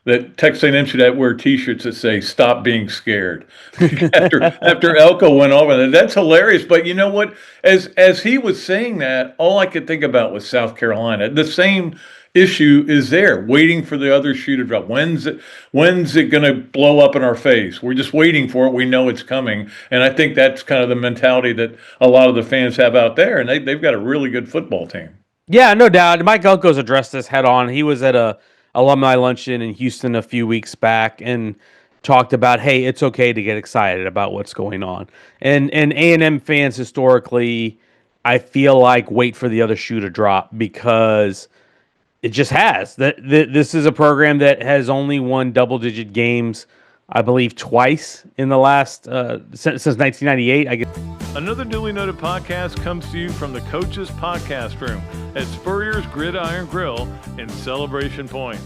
that Texas A&M should wear T-shirts that say "Stop being scared." after Elko went over that, that's hilarious. But you know what? As he was saying that, all I could think about was South Carolina. The same issue is there, waiting for the other shoe to drop. When's it going to blow up in our face? We're just waiting for it. We know it's coming, and I think that's kind of the mentality that a lot of the fans have out there, and they've got a really good football team. Yeah, no doubt. Mike Elko's addressed this head on. He was at a alumni luncheon in Houston a few weeks back and talked about, hey, it's okay to get excited about what's going on. And A&M fans historically, I feel like wait for the other shoe to drop because it just has. This is a program that has only won double-digit games, I believe, twice in the last since 1998. I guess. Another Duly Noted podcast comes to you from the Coach's Podcast Room at Spurrier's Gridiron Grill in Celebration Point.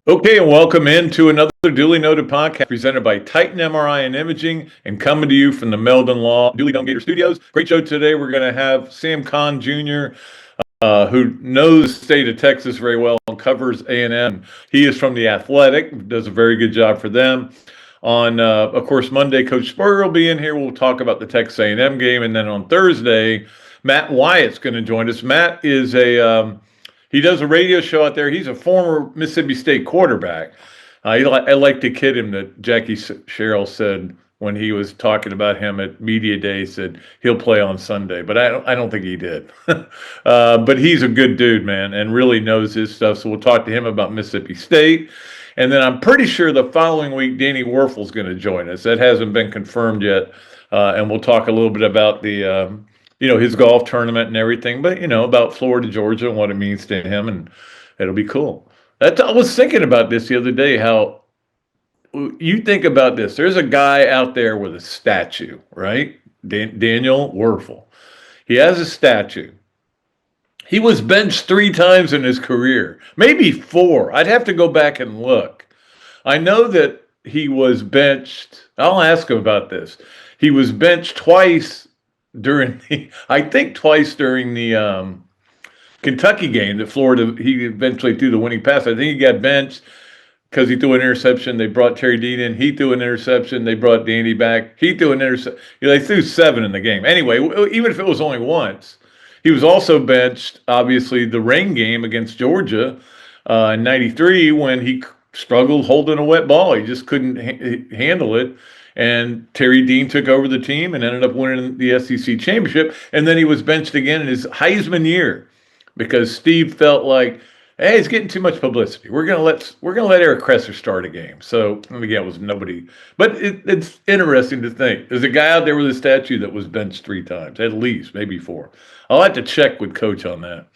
Okay, and welcome into another Duly Noted podcast presented by Titan MRI and Imaging and coming to you from the Meldon Law Dooley Gator Studios. Great show today. We're going to have Sam Kahn Jr., who knows the state of Texas very well and covers A&M. He is from The Athletic, does a very good job for them. On, of course, Monday, Coach Spurrier will be in here. We'll talk about the Texas A&M game. And then on Thursday, Matt Wyatt's going to join us. Matt is he does a radio show out there. He's a former Mississippi State quarterback. I like to kid him that Jackie Sherrill said when he was talking about him at Media Day, said he'll play on Sunday. But I don't think he did. But he's a good dude, man, and really knows his stuff. So we'll talk to him about Mississippi State. And then I'm pretty sure the following week, Danny Werfel's going to join us. That hasn't been confirmed yet. And we'll talk a little bit about the, his golf tournament and everything, but, about Florida, Georgia and what it means to him. And it'll be cool. I was thinking about this the other day, how you think about this. There's a guy out there with a statue, right? Daniel Werfel. He has a statue. He was benched 3 times in his career, maybe 4. I'd have to go back and look. I know that he was benched. I'll ask him about this. He was benched twice during the Kentucky game that Florida, he eventually threw the winning pass. I think he got benched because he threw an interception. They brought Terry Dean in. He threw an interception. They brought Danny back. He threw an interception. They threw 7 in the game. Anyway, even if it was only once. He was also benched, obviously, the rain game against Georgia in '93 when he struggled holding a wet ball. He just couldn't handle it. And Terry Dean took over the team and ended up winning the SEC championship. And then he was benched again in his Heisman year because Steve felt like, hey, it's getting too much publicity. We're gonna let Eric Kresser start a game. So again, it was nobody. But it's interesting to think. There's a guy out there with a statue that was benched 3 times, at least, maybe 4. I'll have to check with Coach on that.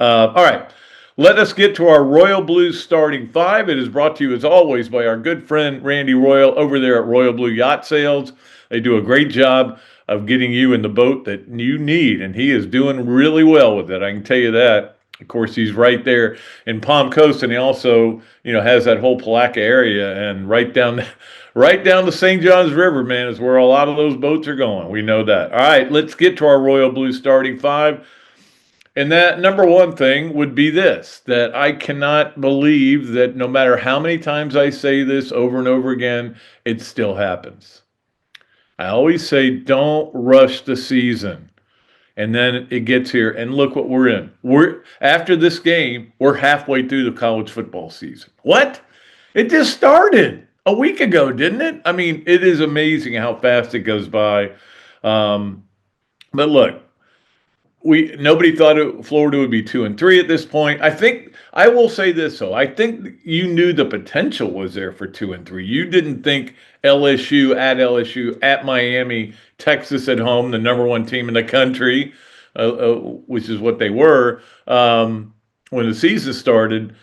All right. Let us get to our Royal Blues starting 5. It is brought to you, as always, by our good friend Randy Royal over there at Royal Blue Yacht Sales. They do a great job of getting you in the boat that you need, and he is doing really well with it. I can tell you that. Of course, he's right there in Palm Coast, and he also, has that whole Palaca area, and right down the St. Johns River, man, is where a lot of those boats are going. We know that. All right, let's get to our Royal Blue starting 5. And that number one thing would be this, that I cannot believe that no matter how many times I say this over and over again, it still happens. I always say, don't rush the season. And then it gets here, and look what we're in. After this game, we're halfway through the college football season. What? It just started a week ago, didn't it? I mean, it is amazing how fast it goes by. But look, nobody thought Florida would be 2-3 at this point. I will say this though. I think you knew the potential was there for 2-3. You didn't think LSU, at Miami, Texas at home, the number 1 team in the country, which is what they were when the season started.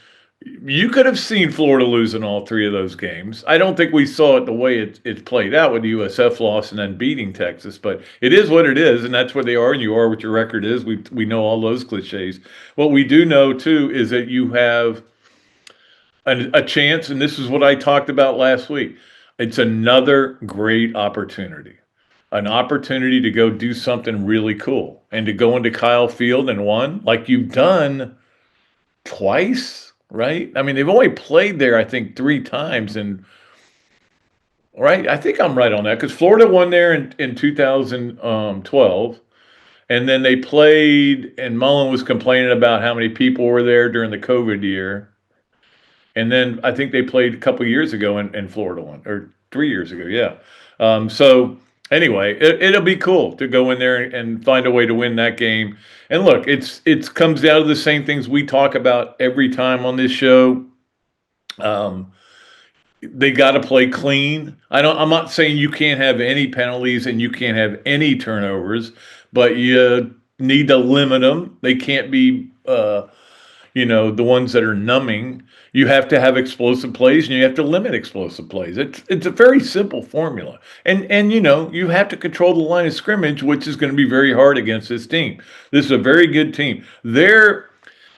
You could have seen Florida losing all 3 of those games. I don't think we saw it the way it played out with the USF loss and then beating Texas, but it is what it is, and that's where they are, and you are what your record is. We know all those cliches. What we do know, too, is that you have a chance, and this is what I talked about last week. It's another great opportunity. An opportunity to go do something really cool and to go into Kyle Field and win like you've done twice, right? I mean, they've only played there, I think, 3 times, and right, I think I'm right on that because Florida won there in 2012, and then they played, and Mullen was complaining about how many people were there during the COVID year, and then I think they played a couple years ago in Florida one or 3 years ago, yeah. So anyway, it'll be cool to go in there and find a way to win that game. And look, it comes out of the same things we talk about every time on this show. Um, they got to play clean. I'm not saying you can't have any penalties and you can't have any turnovers, but you need to limit them. They can't be, the ones that are numbing. You have to have explosive plays and you have to limit explosive plays. It's a very simple formula. And you have to control the line of scrimmage, which is going to be very hard against this team. This is a very good team.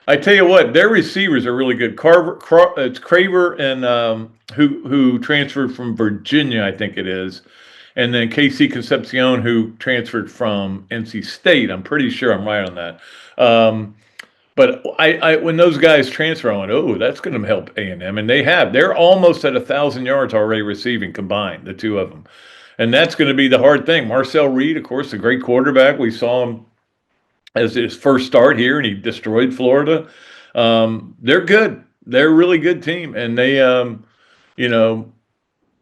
I tell you what, their receivers are really good. It's Craver and who transferred from Virginia, I think it is, and then KC Concepcion, who transferred from NC State. I'm pretty sure I'm right on that. But I when those guys transfer, I went, oh, that's going to help A&M, and they have. They're almost at 1,000 yards already receiving combined, the two of them, and that's going to be the hard thing. Marcel Reed, of course, a great quarterback. We saw him as his first start here, and he destroyed Florida. They're good. They're a really good team, and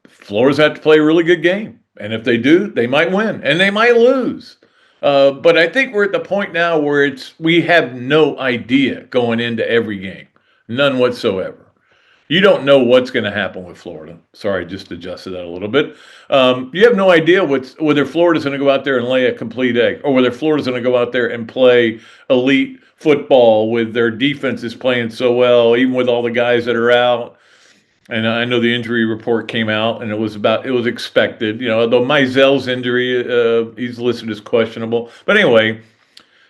Florida's have to play a really good game. And if they do, they might win, and they might lose. But I think we're at the point now where we have no idea going into every game, none whatsoever. You don't know what's going to happen with Florida. Sorry, just adjusted that a little bit. You have no idea whether Florida's going to go out there and lay a complete egg, or whether Florida's going to go out there and play elite football with their defense is playing so well, even with all the guys that are out. And I know the injury report came out, and it was expected. Although Mizell's injury, he's listed as questionable. But anyway,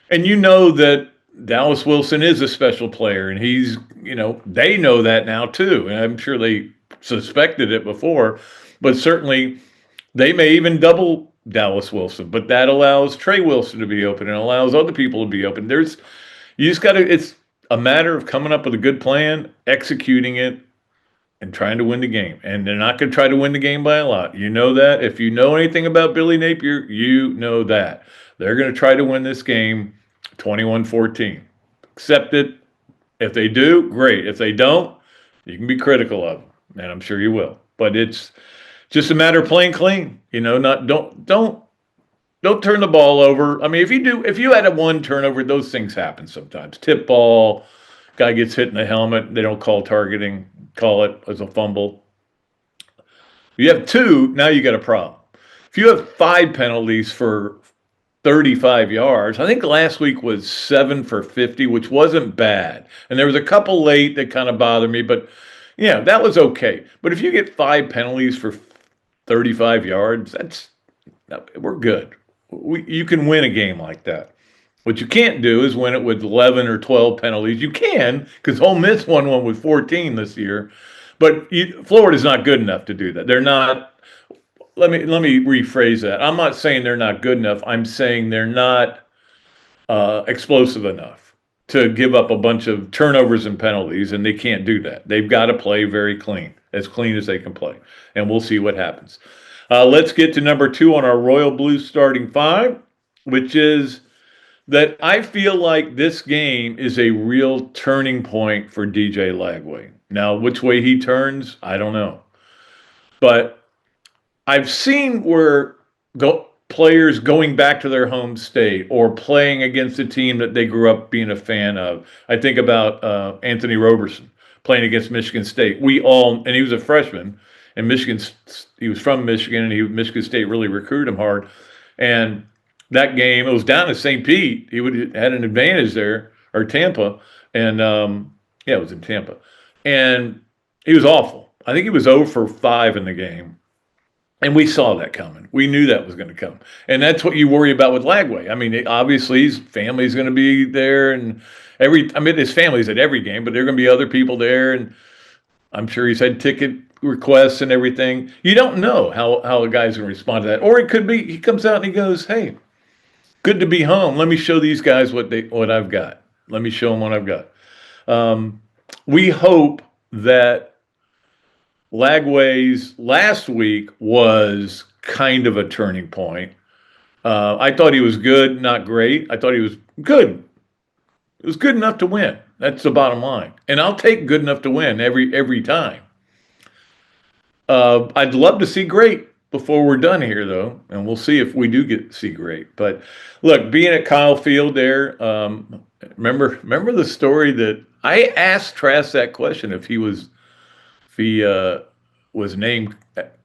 and that Dallas Wilson is a special player, and they know that now too. And I'm sure they suspected it before, but certainly they may even double Dallas Wilson. But that allows Trey Wilson to be open and allows other people to be open. It's a matter of coming up with a good plan, executing it, and trying to win the game. And they're not going to try to win the game by a lot. You know that. If you know anything about Billy Napier, you know that. They're going to try to win this game 21-14. Accept it. If they do, great. If they don't, you can be critical of them, and I'm sure you will. But it's just a matter of playing clean. Don't turn the ball over. I mean, if you had one turnover, those things happen sometimes. Tip ball, guy gets hit in the helmet, they don't call targeting, call it as a fumble. You have 2, now you got a problem. If you have 5 penalties for 35 yards. I think last week was 7 for 50, which wasn't bad. And there was a couple late that kind of bothered me, but yeah, that was okay. But if you get 5 penalties for 35 yards, we're good. You can win a game like that. What you can't do is win it with 11 or 12 penalties. You can, because Ole Miss won one with 14 this year. But Florida's not good enough to do that. They're not. Let me rephrase that. I'm not saying they're not good enough. I'm saying they're not explosive enough to give up a bunch of turnovers and penalties, and they can't do that. They've got to play very clean as they can play, and we'll see what happens. Let's get to number 2 on our Royal Blue starting 5, which is that I feel like this game is a real turning point for DJ Lagway. Now, which way he turns, I don't know. But I've seen where players going back to their home state or playing against a team that they grew up being a fan of. I think about Anthony Roberson playing against Michigan State. And he was a freshman, and he was from Michigan, and Michigan State really recruited him hard. And that game, it was down to St. Pete. He had an advantage there, or Tampa, and it was in Tampa. And he was awful. I think he was 0 for 5 in the game. And we saw that coming. We knew that was going to come. And that's what you worry about with Lagway. I mean, obviously, his family's going to be there. And his family's at every game, but there are going to be other people there. And I'm sure he's had ticket requests and everything. You don't know how a guy's going to respond to that. Or it could be he comes out and he goes, hey, good to be home. Let me show these guys what I've got. Let me show them what I've got. we hope that Lagway's last week was kind of a turning point. I thought he was good, not great. I thought he was good. It was good enough to win. That's the bottom line. And I'll take good enough to win every time. I'd love to see great before we're done here, though, and we'll see if we do get to see great. But look, being at Kyle Field there, remember the story that I asked Trask that question if he was named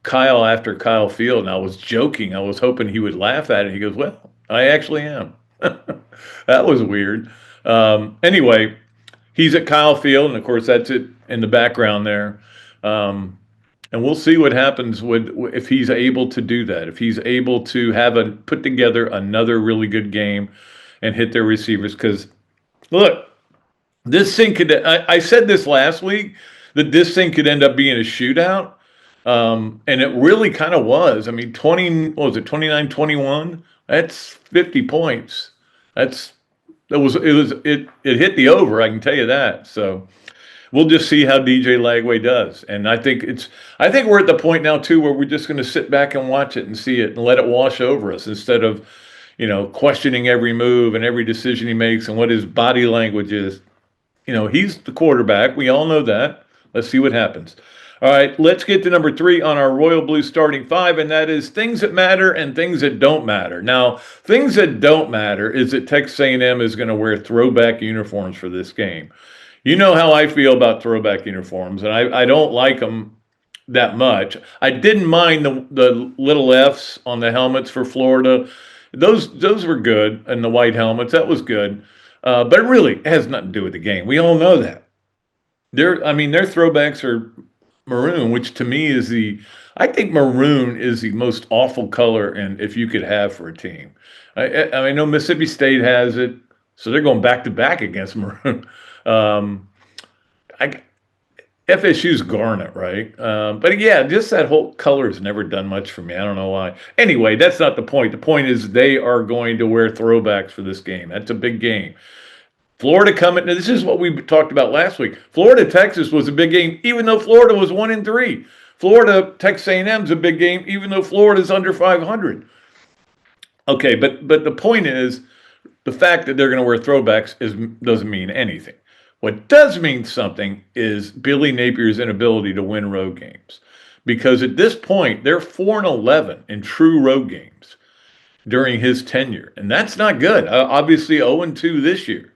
Kyle after Kyle Field, and I was joking. I was hoping he would laugh at it. He goes, "Well, I actually am." That was weird. Anyway, he's at Kyle Field, and of course that's it in the background there. And we'll see what happens if he's able to do that. If he's able to put together another really good game and hit their receivers. Because look, this thing could. I said this last week that this thing could end up being a shootout. And it really kind of was. I mean, what was it, 29-21? That's 50 points. It hit the over, I can tell you that. So we'll just see how DJ Lagway does. And I think we're at the point now too where we're just going to sit back and watch it and see it and let it wash over us instead of, questioning every move and every decision he makes and what his body language is. He's the quarterback. We all know that. Let's see what happens. All right, let's get to number 3 on our Royal Blue starting 5, and that is things that matter and things that don't matter. Now, things that don't matter is that Texas A&M is going to wear throwback uniforms for this game. You know how I feel about throwback uniforms, and I don't like them that much. I didn't mind the little Fs on the helmets for Florida. Those were good, and the white helmets, that was good. But it really has nothing to do with the game. We all know that. Their throwbacks are maroon, which to me I think maroon is the most awful color and if you could have for a team. I know Mississippi State has it, so they're going back to back against maroon. FSU's garnet, right? But yeah, just that whole color has never done much for me. I don't know why. Anyway, that's not the point. The point is they are going to wear throwbacks for this game. That's a big game. Florida coming. Now this is what we talked about last week. Florida Texas was a big game, even though Florida was 1-3. Florida Texas A&M is a big game, even though Florida's under 500. Okay, but the point is, the fact that they're going to wear throwbacks doesn't mean anything. What does mean something is Billy Napier's inability to win road games, because at this point they're 4-11 in true road games during his tenure, and that's not good. Obviously 0-2 this year.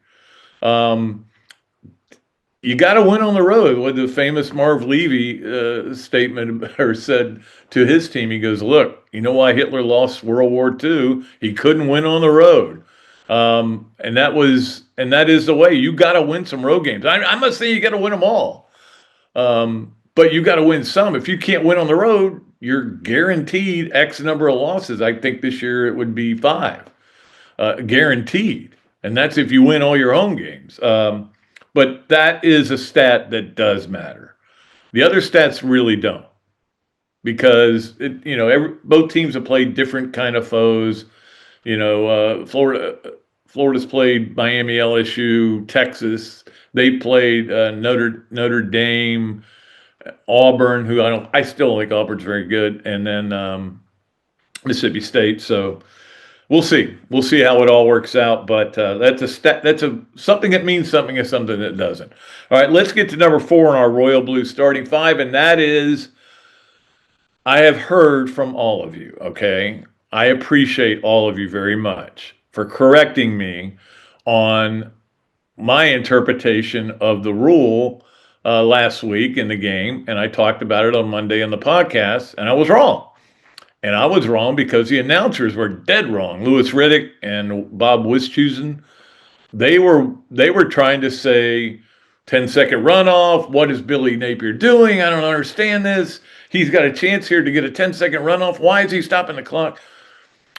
You got to win on the road. What the famous Marv Levy statement or said to his team, he goes, "Look, you know why Hitler lost World War II? He couldn't win on the road." And that is the way. You got to win some road games. I'm not saying you got to win them all, but you got to win some. If you can't win on the road, you're guaranteed X number of losses. I think this year it would be 5, guaranteed. And that's if you win all your home games. But that is a stat that does matter. The other stats really don't, because both teams have played different kind of foes. Florida's played Miami, LSU, Texas. They played Notre Dame, Auburn, who I still think Auburn's very good, and then Mississippi State. So we'll see. We'll see how it all works out. But that's a stat. That's something that means something and something that doesn't. All right, let's get to number 4 in our Royal Blue starting 5, and that is, I have heard from all of you. Okay, I appreciate all of you very much for correcting me on my interpretation of the rule last week in the game, and I talked about it on Monday on the podcast, and I was wrong. And I was wrong because the announcers were dead wrong. Louis Riddick and Bob Wischusen, they were trying to say 10-second runoff. What is Billy Napier doing? I don't understand this. He's got a chance here to get a 10-second runoff. Why is he stopping the clock?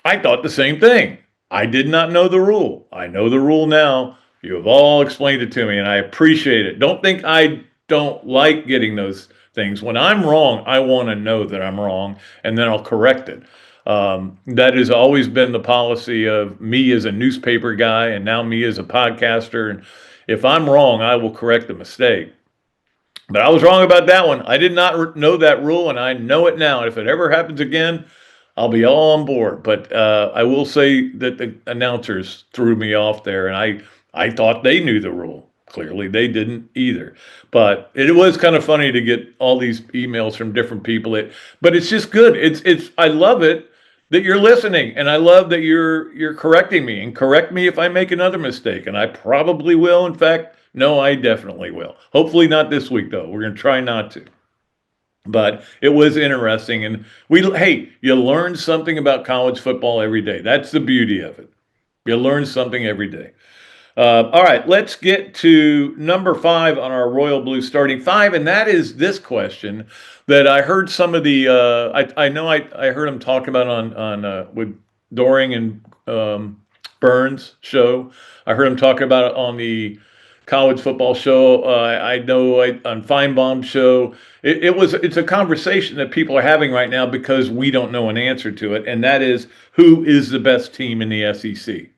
I thought the same thing. I did not know the rule. I know the rule now. You have all explained it to me, and I appreciate it. Don't think I don't like getting those things. When I'm wrong, I want to know that I'm wrong, and then I'll correct it. That has always been the policy of me as a newspaper guy, and now me as a podcaster. And if I'm wrong, I will correct the mistake. But I was wrong about that one. I did not know that rule, and I know it now. If it ever happens again, I'll be all on board. But I will say that the announcers threw me off there, and I thought they knew the rule. Clearly, they didn't either. But it was kind of funny to get all these emails from different people. But it's just good. It's I love it that you're listening, and I love that you're correcting me, and correct me if I make another mistake, and I probably will. In fact, no, I definitely will. Hopefully not this week though. We're going to try not to. But it was interesting, and hey, you learn something about college football every day. That's the beauty of it. You learn something every day. All right, let's get to number 5 on our Royal Blue starting 5, and that is this question that I heard some of the I know I heard them talk about on with Doring and Burns show. I heard him talk about it on the college football show. I know on Feinbaum's show. It's a conversation that people are having right now because we don't know an answer to it, and that is, who is the best team in the SEC?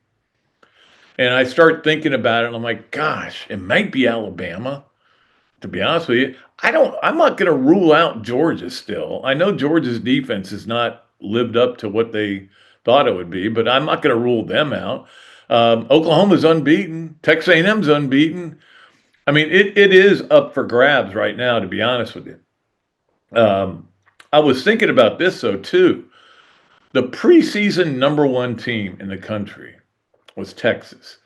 And I start thinking about it, and I'm like, gosh, it might be Alabama. To be honest with you, I'm not going to rule out Georgia still. I know Georgia's defense has not lived up to what they thought it would be, but I'm not going to rule them out. Oklahoma's unbeaten. Texas A&M's unbeaten. I mean, it is up for grabs right now, to be honest with you. I was thinking about this, though, too. The preseason number 1 team in the country was Texas.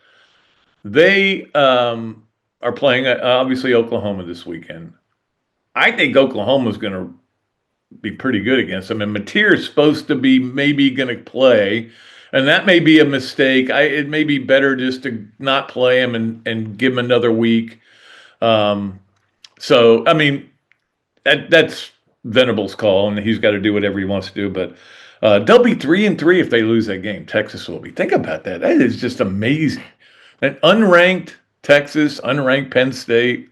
They are playing, obviously, Oklahoma this weekend. I think Oklahoma's going to be pretty good against them. And Mateer's supposed to be maybe going to play. And that may be a mistake. It may be better just to not play him and give him another week. So, I mean, that's Venables' call, and he's got to do whatever he wants to do. But they'll be 3-3 if they lose that game. Texas will be. Think about that. That is just amazing. An unranked Texas, unranked Penn State.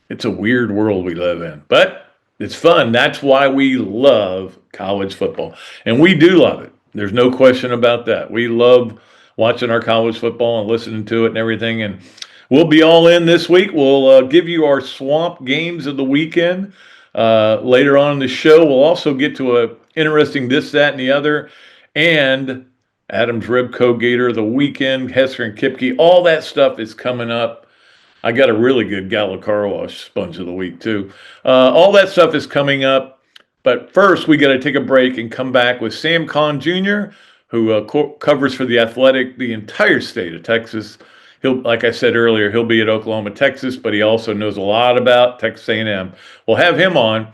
It's a weird world we live in. But it's fun. That's why we love college football. And we do love it. There's no question about that. We love watching our college football and listening to it and everything. And we'll be all in this week. We'll give you our swamp games of the weekend. Later on in the show, we'll also get to a interesting this, that, and the other. And Adam's Ribco Gator of the weekend, Hesser and Kipke. All that stuff is coming up. I got a really good Gallo Car Wash sponge of the week, too. All that stuff is coming up. But first, we got to take a break and come back with Sam Kahn Jr., who covers for The Athletic the entire state of Texas. Like I said earlier, he'll be at Oklahoma, Texas, but he also knows a lot about Texas A&M. We'll have him on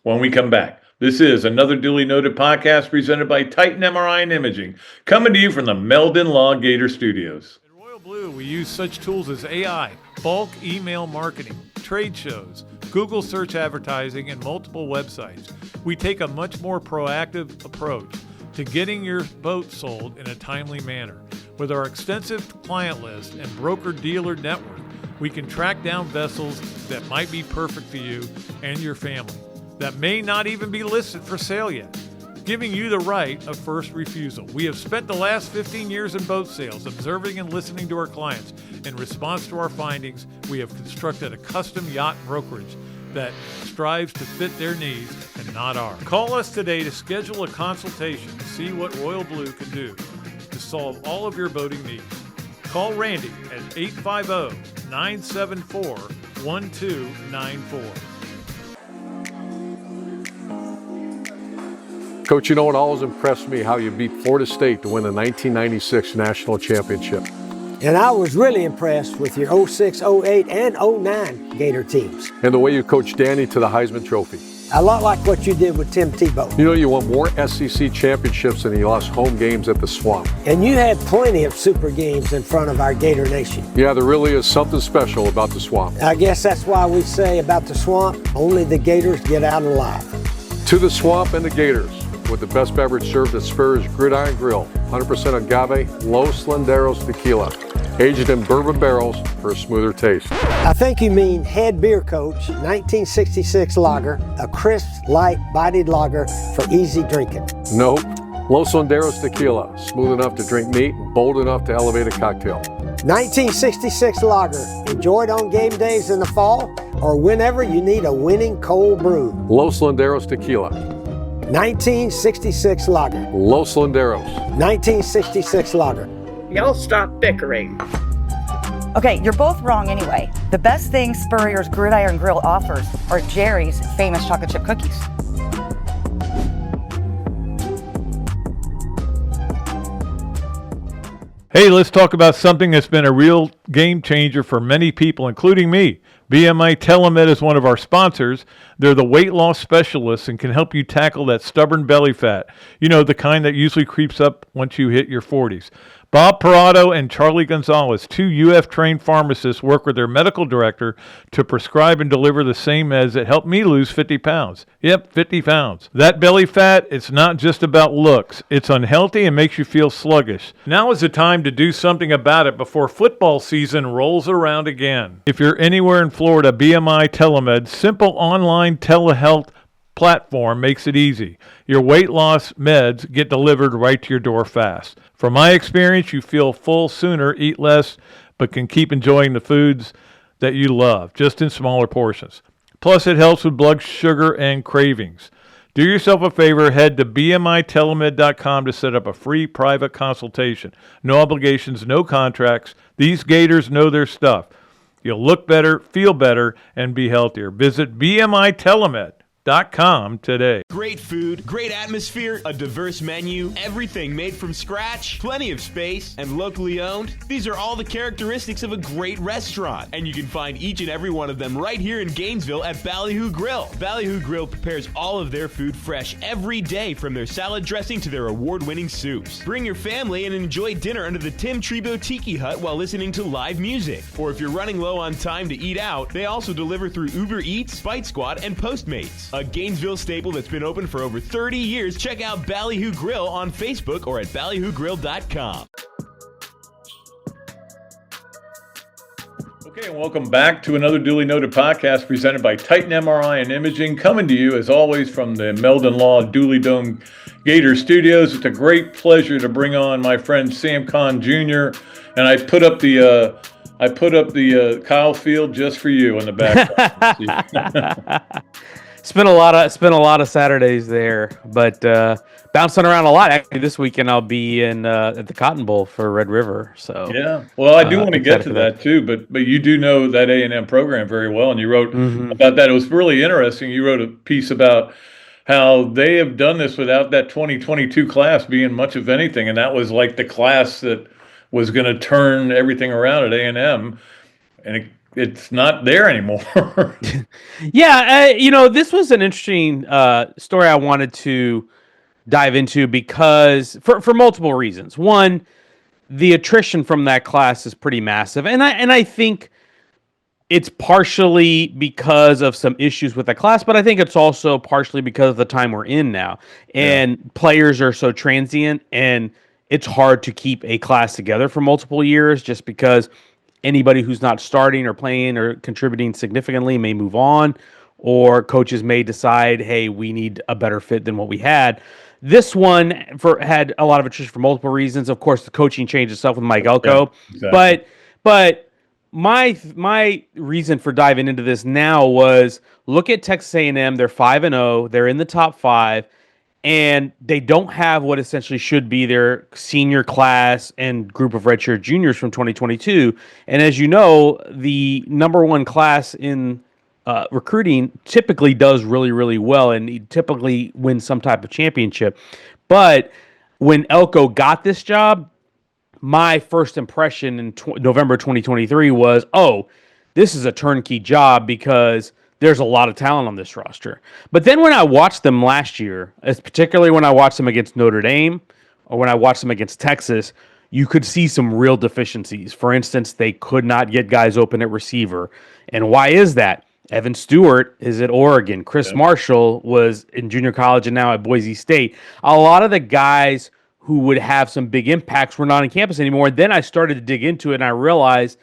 when we come back. This is another duly noted podcast presented by Titan MRI and Imaging, coming to you from the Meldon Law Gator Studios. At Royal Blue, we use such tools as AI, bulk email marketing, trade shows, Google search advertising, and multiple websites. We take a much more proactive approach to getting your boat sold in a timely manner. With our extensive client list and broker-dealer network, we can track down vessels that might be perfect for you and your family, that may not even be listed for sale yet, giving you the right of first refusal. We have spent the last 15 years in boat sales, observing and listening to our clients. In response to our findings, we have constructed a custom yacht brokerage that strives to fit their needs and not ours. Call us today to schedule a consultation to see what Royal Blue can do to solve all of your boating needs. Call Randy at 850-974-1294. Coach, you know what always impressed me? How you beat Florida State to win the 1996 national championship. And I was really impressed with your 06, 08, and 09 Gator teams. And the way you coached Danny to the Heisman Trophy. A lot like what you did with Tim Tebow. You know, you won more SEC championships than you lost home games at the Swamp. And you had plenty of super games in front of our Gator Nation. Yeah, there really is something special about the Swamp. I guess that's why we say about the Swamp, only the Gators get out alive. To the Swamp and the Gators, with the best beverage served at Spur's Gridiron Grill. 100% agave, Los Landeros tequila. Aged in bourbon barrels for a smoother taste. I think you mean Head Beer Coach 1966 lager, a crisp, light, bodied lager for easy drinking. Nope. Los Landeros tequila, smooth enough to drink neat, bold enough to elevate a cocktail. 1966 lager, enjoyed on game days in the fall or whenever you need a winning cold brew. Los Landeros Tequila. 1966 lager. Los Landeros. 1966 lager. Y'all stop bickering. Okay, you're both wrong anyway. The best thing Spurrier's Gridiron Grill offers are Jerry's famous chocolate chip cookies. Hey, let's talk about something that's been a real game changer for many people, including me. BMI TeleMed is one of our sponsors. They're the weight loss specialists and can help you tackle that stubborn belly fat. You know, the kind that usually creeps up once you hit your 40s. Bob Parado and Charlie Gonzalez, two UF-trained pharmacists, work with their medical director to prescribe and deliver the same meds that helped me lose 50 pounds. Yep, 50 pounds. That belly fat, it's not just about looks. It's unhealthy and makes you feel sluggish. Now is the time to do something about it before football season rolls around again. If you're anywhere in Florida, BMI TeleMed, simple online telehealth platform makes it easy. Your weight loss meds get delivered right to your door fast. From my experience, you feel full sooner, eat less, but can keep enjoying the foods that you love, just in smaller portions. Plus, it helps with blood sugar and cravings. Do yourself a favor, head to bmitelemed.com to set up a free private consultation. No obligations, no contracts. These Gators know their stuff. You'll look better, feel better, and be healthier. Visit bmitelemed.com today. Great food, great atmosphere, a diverse menu, everything made from scratch, plenty of space, and locally owned. These are all the characteristics of a great restaurant, and you can find each and every one of them right here in Gainesville at Ballyhoo Grill. Ballyhoo Grill prepares all of their food fresh every day, from their salad dressing to their award-winning soups. Bring your family and enjoy dinner under the Tim Trebo Tiki Hut while listening to live music. Or if you're running low on time to eat out, they also deliver through Uber Eats, Bite Squad, and Postmates. A Gainesville staple that's been open for over 30 years. Check out Ballyhoo Grill on Facebook or at ballyhoogrill.com. Okay, and welcome back to another duly noted podcast presented by Titan MRI and Imaging, coming to you as always from the Meldon Law Dooley Dome Gator Studios. It's a great pleasure to bring on my friend Sam Kahn Jr. And I put up the Kyle Field just for you in the back. Spent a lot of Saturdays there, but bouncing around a lot. Actually, this weekend I'll be in at the Cotton Bowl for Red River. So yeah, well, I do want to get to that too, but you do know that A&M program very well, and you wrote about that. It was really interesting. You wrote a piece about how they have done this without that 2022 class being much of anything, and that was like the class that was going to turn everything around at A&M, and it's not there anymore. Yeah, this was an interesting story I wanted to dive into because for multiple reasons. One, the attrition from that class is pretty massive, and I think it's partially because of some issues with the class, but I think it's also partially because of the time we're in now, and players are so transient, and it's hard to keep a class together for multiple years just because anybody who's not starting or playing or contributing significantly may move on, or coaches may decide, hey, we need a better fit than what we had. This one had a lot of attrition for multiple reasons. Of course, the coaching changed itself with Mike Elko, Yeah, exactly. but my reason for diving into this now was look at Texas A&M. They're 5-0. They're in the top 5. And they don't have what essentially should be their senior class and group of redshirt juniors from 2022. And as you know, the number one class in recruiting typically does really, really well and typically wins some type of championship. But when Elko got this job, my first impression in November 2023 was, oh, this is a turnkey job because there's a lot of talent on this roster. But then when I watched them last year, particularly when I watched them against Notre Dame or when I watched them against Texas, you could see some real deficiencies. For instance, they could not get guys open at receiver. And why is that? Evan Stewart is at Oregon. Chris Marshall was in junior college and now at Boise State. A lot of the guys who would have some big impacts were not on campus anymore. Then I started to dig into it and I realized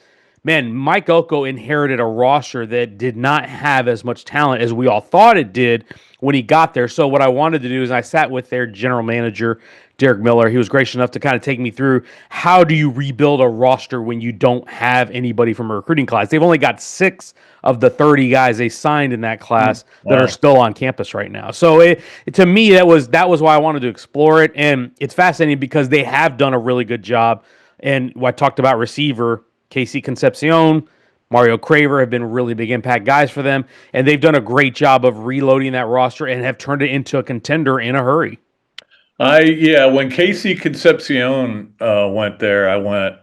man, Mike Elko inherited a roster that did not have as much talent as we all thought it did when he got there. So what I wanted to do is I sat with their general manager, Derek Miller. He was gracious enough to kind of take me through how do you rebuild a roster when you don't have anybody from a recruiting class. They've only got 6 of the 30 guys they signed in that class that are still on campus right now. So to me, that was why I wanted to explore it. And it's fascinating because they have done a really good job. And I talked about receiver, Casey Concepcion, Mario Craver have been really big impact guys for them. And they've done a great job of reloading that roster and have turned it into a contender in a hurry. When Casey Concepcion went there, I went,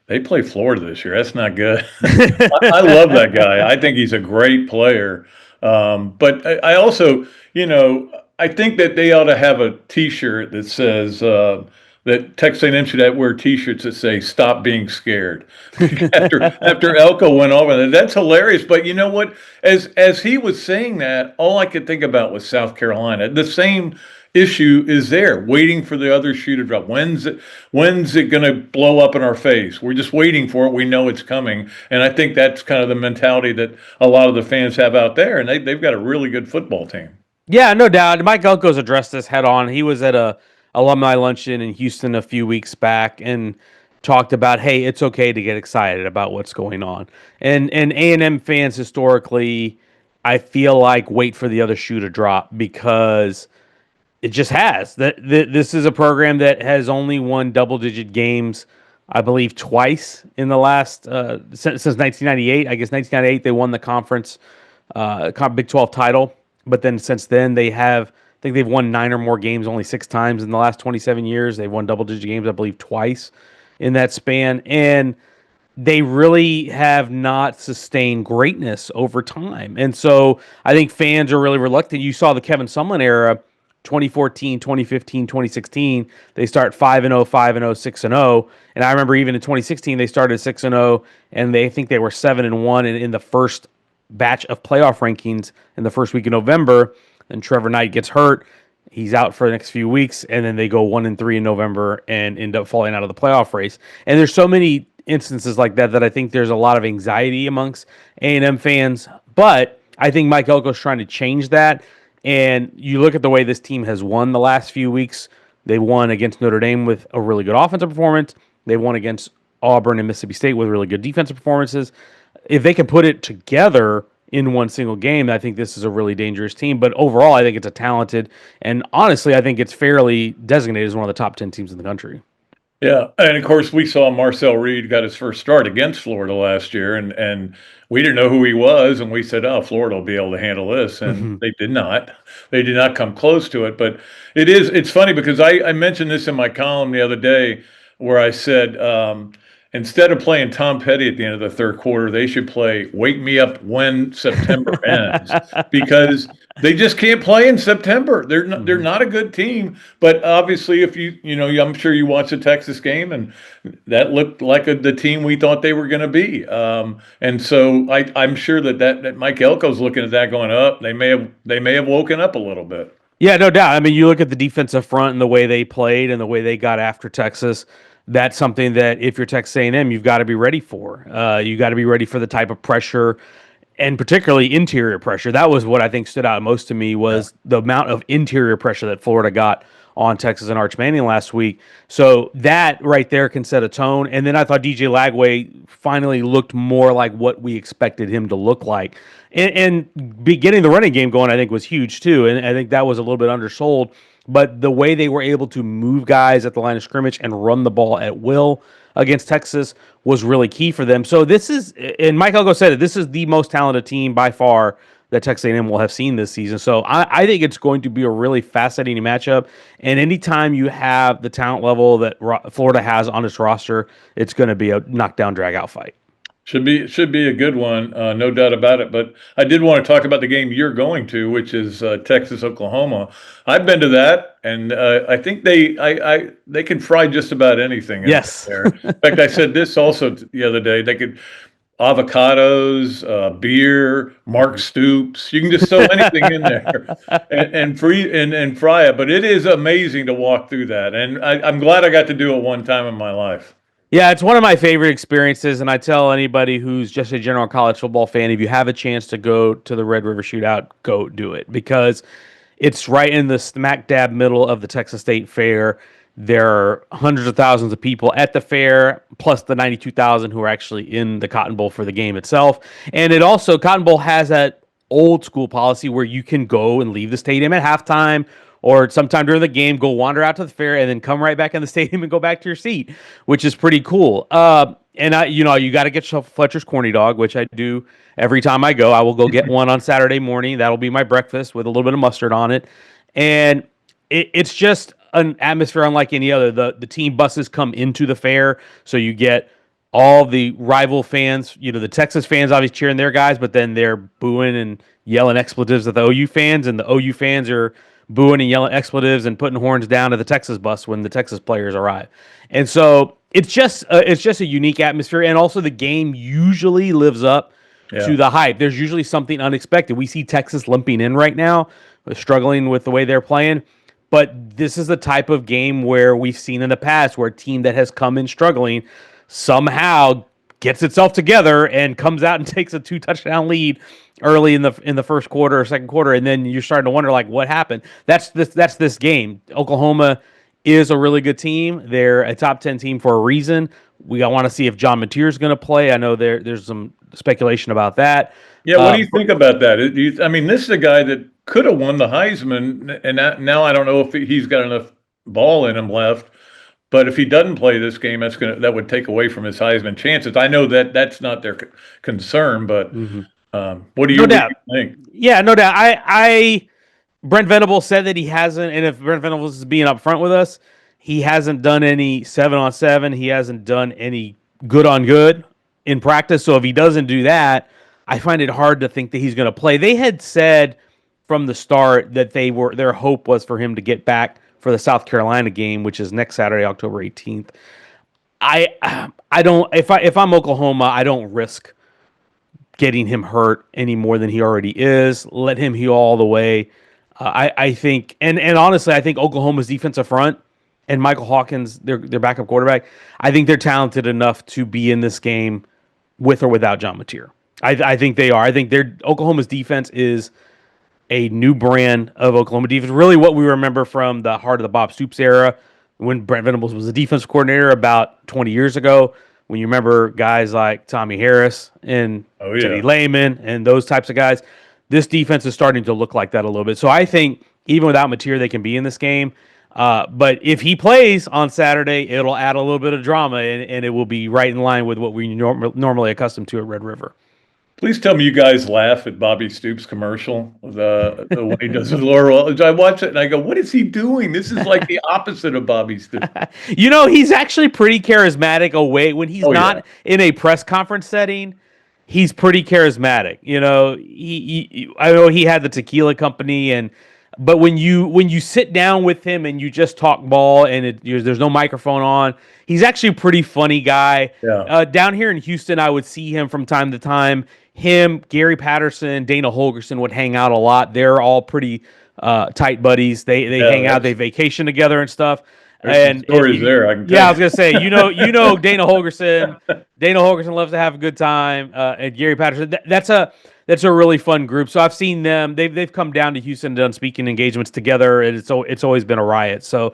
they play Florida this year. That's not good. I love that guy. I think he's a great player. But I also, I think that they ought to have a T-shirt that says that Texas A&M should wear T-shirts that say "Stop being scared." after Elko went over, that's hilarious. But you know what? As he was saying that, all I could think about was South Carolina. The same issue is there, waiting for the other shoe to drop. When's it going to blow up in our face? We're just waiting for it. We know it's coming, and I think that's kind of the mentality that a lot of the fans have out there, and they've got a really good football team. Yeah, no doubt. Mike Elko's addressed this head on. He was at a alumni luncheon in Houston a few weeks back and talked about, hey, it's okay to get excited about what's going on. And A&M fans historically, I feel like, wait for the other shoe to drop because it just has. This is a program that has only won double-digit games, I believe, twice in the last since 1998. I guess 1998 they won the conference Big 12 title, but then since then I think they've won 9 or more games only 6 times in the last 27 years. They've won double-digit games, I believe, twice in that span, and they really have not sustained greatness over time. And so I think fans are really reluctant. You saw the Kevin Sumlin era. 2014, 2015, 2016, they start 5-0, 5-0, 6-0. And I remember even in 2016, they started 6-0, and they think they were 7-1 in the first batch of playoff rankings in the first week of November. And Trevor Knight gets hurt. He's out for the next few weeks, and then they go 1-3 in November and end up falling out of the playoff race. And there's so many instances like that I think there's a lot of anxiety amongst A&M fans. But I think Mike Elko's trying to change that. And you look at the way this team has won the last few weeks. They won against Notre Dame with a really good offensive performance. They won against Auburn and Mississippi State with really good defensive performances. If they can put it together in one single game, I think this is a really dangerous team. But overall, I think it's a talented, and honestly, I think it's fairly designated as one of the top 10 teams in the country. Yeah, and of course, we saw Marcel Reed got his first start against Florida last year, and we didn't know who he was, and we said, "Oh, Florida will be able to handle this," and they did not. They did not come close to it. But it's funny because I mentioned this in my column the other day where I said instead of playing Tom Petty at the end of the third quarter, they should play "Wake Me Up When September Ends" because they just can't play in September. They're not a good team. But obviously, if I'm sure you watched the Texas game, and that looked like the team we thought they were going to be. And so I'm sure that Mike Elko's looking at that going up. They may have woken up a little bit. Yeah, no doubt. I mean, you look at the defensive front and the way they played and the way they got after Texas. That's something that if you're Texas A&M, you've got to be ready for. You got to be ready for the type of pressure, and particularly interior pressure. That was what I think stood out most to me was the amount of interior pressure that Florida got on Texas and Arch Manning last week. So that right there can set a tone. And then I thought DJ Lagway finally looked more like what we expected him to look like. And getting the running game going, I think, was huge too. And I think that was a little bit undersold. But the way they were able to move guys at the line of scrimmage and run the ball at will against Texas was really key for them. So this is, and Mike Elko said it, this is the most talented team by far that Texas A&M will have seen this season. So I think it's going to be a really fascinating matchup. And anytime you have the talent level that Florida has on its roster, it's going to be a knockdown, drag-out fight. Should be a good one, no doubt about it. But I did want to talk about the game you're going to, which is Texas Oklahoma. I've been to that, and I think they can fry just about anything. Yes. There. In fact, I said this also the other day. They could avocados, beer, Mark Stoops. You can just throw anything in there and fry it. But it is amazing to walk through that, and I'm glad I got to do it one time in my life. Yeah, it's one of my favorite experiences, and I tell anybody who's just a general college football fan, if you have a chance to go to the Red River Shootout, go do it because it's right in the smack dab middle of the Texas State Fair. There are hundreds of thousands of people at the fair, plus the 92,000 who are actually in the Cotton Bowl for the game itself. And it also, Cotton Bowl has that old school policy where you can go and leave the stadium at halftime or sometime during the game, go wander out to the fair and then come right back in the stadium and go back to your seat, which is pretty cool. And you got to get Fletcher's corny dog, which I do every time I go. I will go get one on Saturday morning. That'll be my breakfast with a little bit of mustard on it. And it's just an atmosphere unlike any other. The team buses come into the fair, so you get all the rival fans. The Texas fans obviously cheering their guys, but then they're booing and yelling expletives at the OU fans, and the OU fans are booing and yelling expletives and putting horns down to the Texas bus when the Texas players arrive. And so it's just a unique atmosphere, and also the game usually lives up to the hype. There's usually something unexpected. We see Texas limping in right now, struggling with the way they're playing. But this is the type of game where we've seen in the past where a team that has come in struggling somehow gets itself together and comes out and takes a 2-touchdown lead early in the first quarter or second quarter, and then you're starting to wonder what happened. That's this game. Oklahoma is a really good team. They're a top 10 team for a reason. We want to see if John Mateer is going to play. I know there's some speculation about that. Yeah, what do you think about that? This is a guy that could have won the Heisman, and now I don't know if he's got enough ball in him left. But if he doesn't play this game, that would take away from his Heisman chances. I know that's not their concern, but what do you think? Yeah, no doubt. Brent Venables said that he hasn't, and if Brent Venables is being upfront with us, he hasn't done any 7-on-7. He hasn't done any good on good in practice. So if he doesn't do that, I find it hard to think that he's going to play. They had said from the start that their hope was for him to get back for the South Carolina game, which is next Saturday, October 18th. I don't, if I'm Oklahoma, I don't risk getting him hurt any more than he already is. Let him heal all the way. I think, and honestly, I think Oklahoma's defensive front and Michael Hawkins, their backup quarterback, I think they're talented enough to be in this game with or without John Mateer. I think they are. I think Oklahoma's defense is a new brand of Oklahoma defense. Really what we remember from the heart of the Bob Stoops era when Brent Venables was the defensive coordinator about 20 years ago. When you remember guys like Tommy Harris and Teddy Lehman and those types of guys, this defense is starting to look like that a little bit. So I think even without Mateer, they can be in this game. But if he plays on Saturday, it'll add a little bit of drama, and it will be right in line with what we normally accustomed to at Red River. Please tell me you guys laugh at Bobby Stoops' commercial, the when he does his Laurel. I watch it and I go, "What is he doing? This is like the opposite of Bobby Stoops." He's actually pretty charismatic away when he's not in a press conference setting. He's pretty charismatic. I know he had the tequila company, but when you sit down with him and you just talk ball and there's no microphone on, he's actually a pretty funny guy. Yeah. Down here in Houston, I would see him from time to time. Him, Gary Patterson, Dana Holgerson would hang out a lot. They're all pretty tight buddies. They hang out, they vacation together and stuff. There's some stories there. I can tell yeah, I was gonna say, Dana Holgerson. Dana Holgerson loves to have a good time. And Gary Patterson. That's a really fun group. So I've seen them. They've come down to Houston and done speaking engagements together, and it's always been a riot. So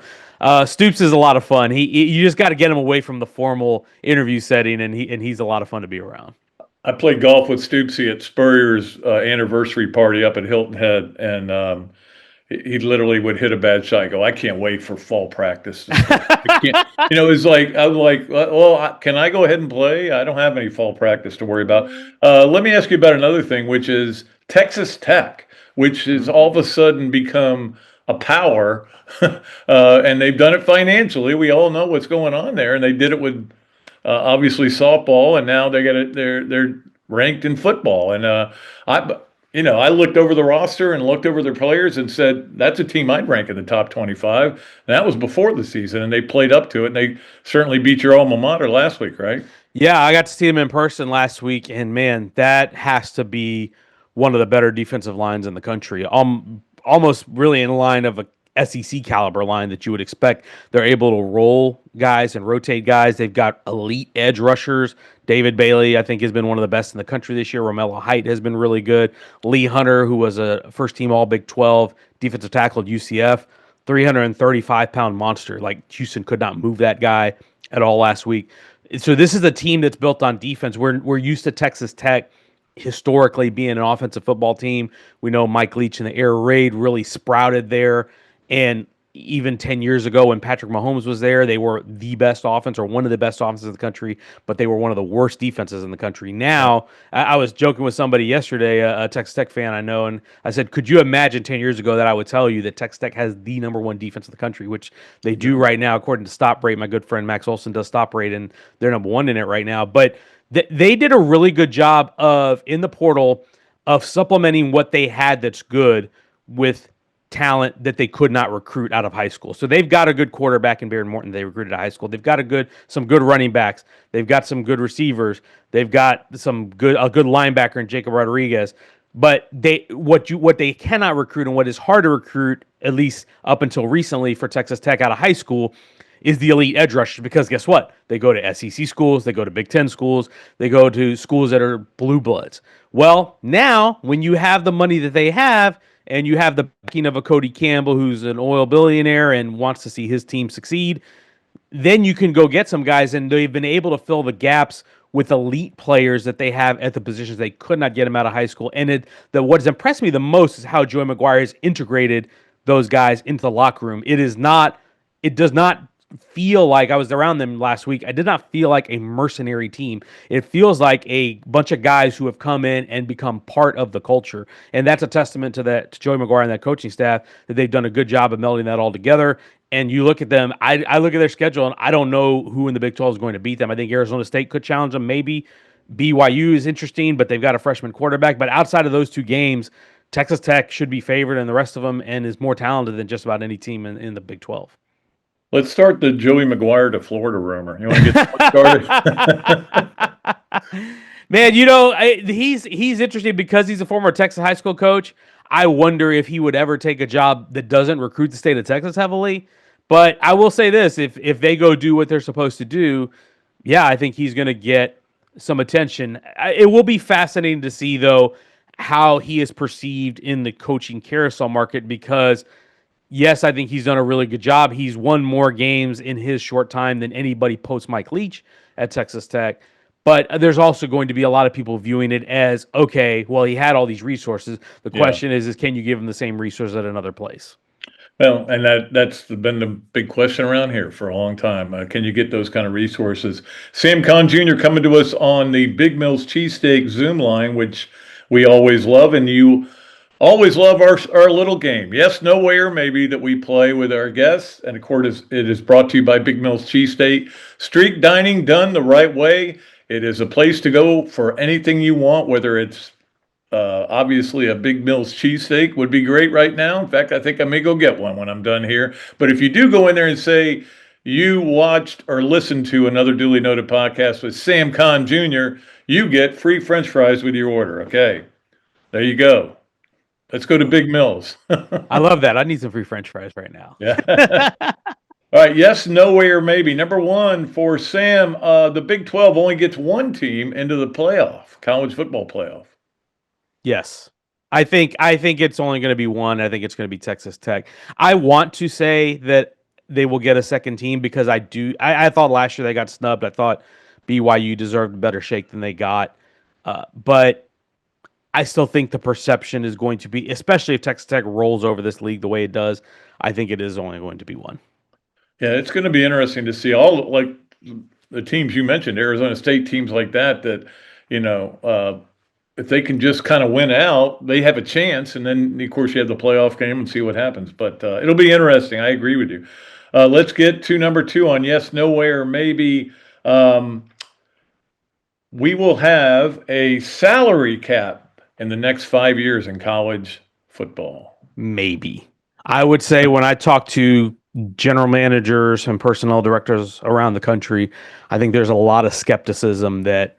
Stoops is a lot of fun. You just got to get him away from the formal interview setting, and he's a lot of fun to be around. I played golf with Stoopsy at Spurrier's anniversary party up at Hilton Head, and he literally would hit a bad shot and go, "I can't wait for fall practice." It's like, I'm like, well, can I go ahead and play? I don't have any fall practice to worry about. Let me ask you about another thing, which is Texas Tech, which has all of a sudden become a power, and they've done it financially. We all know what's going on there, and they did it with obviously softball, and now they're ranked in football. And I looked over the roster and looked over their players and said, that's a team I'd rank in the top 25. And that was before the season, and they played up to it, and they certainly beat your alma mater last week, right? Yeah, I got to see them in person last week, and man, that has to be one of the better defensive lines in the country. Almost really in line of a SEC caliber line that you would expect. They're able to roll guys and rotate guys. They've got elite edge rushers. David Bailey, I think, has been one of the best in the country this year. Romello Height has been really good. Lee Hunter, who was a first-team All-Big 12 defensive tackle at UCF, 335-pound monster. Like, Houston could not move that guy at all last week. So this is a team that's built on defense. We're used to Texas Tech historically being an offensive football team. We know Mike Leach and the air raid really sprouted there. And even 10 years ago when Patrick Mahomes was there, they were the best offense or one of the best offenses in the country, but they were one of the worst defenses in the country. Now, I was joking with somebody yesterday, a Texas Tech fan I know, and I said, could you imagine 10 years ago that I would tell you that Texas Tech has the number one defense in the country, which they do right now, according to Stop Rate. My good friend Max Olson does Stop Rate, and they're number one in it right now. But they did a really good job in the portal of supplementing what they had that's good with talent that they could not recruit out of high school. So they've got a good quarterback in Baron Morton they recruited out of high school. They've got some good running backs. They've got some good receivers. They've got a good linebacker in Jacob Rodriguez. But what they cannot recruit and what is hard to recruit, at least up until recently for Texas Tech out of high school, is the elite edge rushers, because guess what? They go to SEC schools, they go to Big Ten schools, they go to schools that are blue bloods. Well, now when you have the money that they have, and you have the backing of a Cody Campbell who's an oil billionaire and wants to see his team succeed, then you can go get some guys, and they've been able to fill the gaps with elite players that they have at the positions they could not get them out of high school. And what has impressed me the most is how Joey McGuire has integrated those guys into the locker room. It does not feel like, I was around them last week, I did not feel like a mercenary team. It feels like a bunch of guys who have come in and become part of the culture. And that's a testament to Joey McGuire and that coaching staff, that they've done a good job of melding that all together. And you look at them, I look at their schedule, and I don't know who in the Big 12 is going to beat them. I think Arizona State could challenge them. Maybe BYU is interesting, but they've got a freshman quarterback. But outside of those two games, Texas Tech should be favored in the rest of them and is more talented than just about any team in the Big 12. Let's start the Joey McGuire to Florida rumor. You want to get started? Man, he's interesting because he's a former Texas high school coach. I wonder if he would ever take a job that doesn't recruit the state of Texas heavily. But I will say this, if they go do what they're supposed to do, yeah, I think he's going to get some attention. It will be fascinating to see, though, how he is perceived in the coaching carousel market, because yes, I think he's done a really good job. He's won more games in his short time than anybody post Mike Leach at Texas Tech. But there's also going to be a lot of people viewing it as, okay, well, he had all these resources. The question is can you give him the same resources at another place? Well, and that's been the big question around here for a long time. Can you get those kind of resources? Sam Kahn Jr. coming to us on the Big Mills Cheesesteak Zoom line, which we always love, and you always love our little game. Yes, no, where, maybe, that we play with our guests. And of course, it is brought to you by Big Mills Cheesesteak. Street dining done the right way. It is a place to go for anything you want, whether it's obviously a Big Mills cheesesteak would be great right now. In fact, I think I may go get one when I'm done here. But if you do go in there and say you watched or listened to another Dooley Noted podcast with Sam Kahn Jr., you get free French fries with your order. Okay, there you go. Let's go to Big Mills. I love that. I need some free French fries right now. Yeah. All right, yes, no way, or maybe. Number one for Sam, the Big 12 only gets one team into the playoff, college football playoff. Yes. I think it's only going to be one. I think it's going to be Texas Tech. I want to say that they will get a second team because I thought last year they got snubbed. I thought BYU deserved a better shake than they got. But I still think the perception is going to be, especially if Texas Tech rolls over this league the way it does, I think it is only going to be one. Yeah, it's going to be interesting to see all, like the teams you mentioned, Arizona State, teams like that, if they can just kind of win out, they have a chance. And then, of course, you have the playoff game and see what happens. But it'll be interesting. I agree with you. Let's get to number two on yes, no way, or maybe. We will have a salary cap in the next 5 years in college football. Maybe. I would say when I talk to general managers and personnel directors around the country, I think there's a lot of skepticism that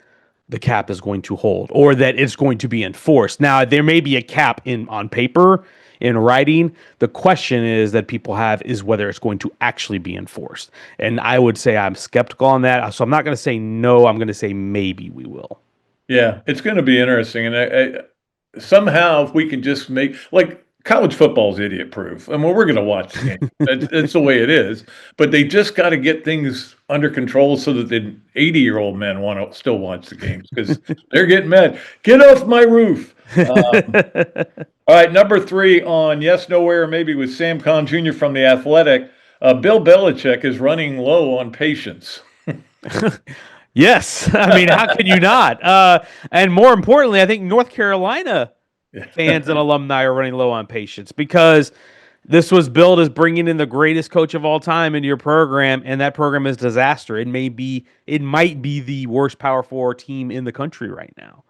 the cap is going to hold or that it's going to be enforced. Now, there may be a cap on paper in writing. The question is that people have is whether it's going to actually be enforced. And I would say I'm skeptical on that. So I'm not going to say no. I'm going to say maybe we will. Yeah, it's going to be interesting. And I somehow, if we can just make, like, college football is idiot proof. I mean, we're going to watch the game. It's the way it is. But they just got to get things under control so that the 80-year-old men want to still watch the games, because they're getting mad. Get off my roof. All right, number 3 on Yes, Nowhere, Maybe with Sam Kahn Jr. from The Athletic. Bill Belichick is running low on patience. Yes. I mean, how can you not? And more importantly, I think North Carolina fans and alumni are running low on patience, because this was billed as bringing in the greatest coach of all time into your program, and that program is disaster. It might be the worst Power 4 team in the country right now.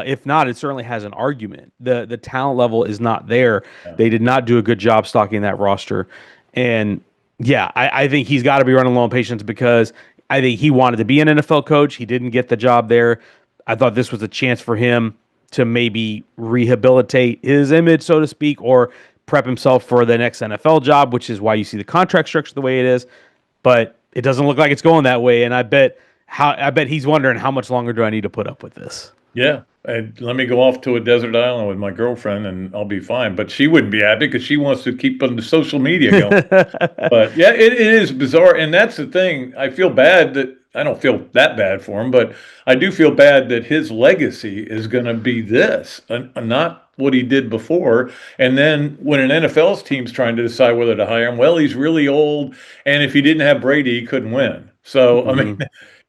If not, it certainly has an argument. The talent level is not there. Yeah. They did not do a good job stocking that roster. And yeah, I think he's got to be running low on patience, because I think he wanted to be an NFL coach. He didn't get the job there. I thought this was a chance for him to maybe rehabilitate his image, so to speak, or prep himself for the next NFL job, which is why you see the contract structure the way it is. But it doesn't look like it's going that way. And I bet he's wondering, how much longer do I need to put up with this? Yeah. And let me go off to a desert island with my girlfriend and I'll be fine. But she wouldn't be happy because she wants to keep on the social media going. But yeah, it is bizarre. And that's the thing. I feel bad that I don't feel that bad for him, but I do feel bad that his legacy is going to be this, and not what he did before. And then when an NFL's team's trying to decide whether to hire him, well, he's really old. And if he didn't have Brady, he couldn't win. So, I mean,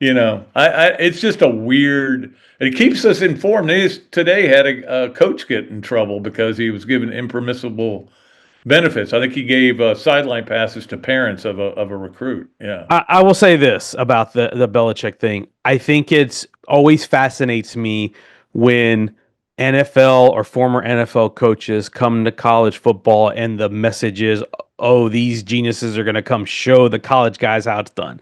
you know, it's just a weird, it keeps us informed. They just today had a coach get in trouble because he was given impermissible benefits. I think he gave sideline passes to parents of a recruit. Yeah. I will say this about the Belichick thing. I think it's always fascinates me when NFL or former NFL coaches come to college football and the message is, oh, these geniuses are going to come show the college guys how it's done.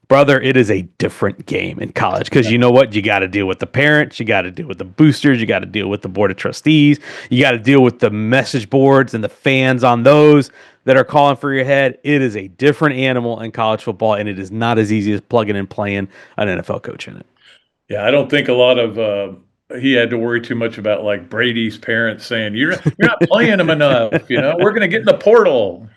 Brother, it is a different game in college, because you know what? You got to deal with the parents. You got to deal with the boosters. You got to deal with the board of trustees. You got to deal with the message boards and the fans on those that are calling for your head. It is a different animal in college football, and it is not as easy as plugging and playing an NFL coach in it. Yeah, I don't think a lot of he had to worry too much about like Brady's parents saying, you're not playing him enough. You know, we're going to get in the portal.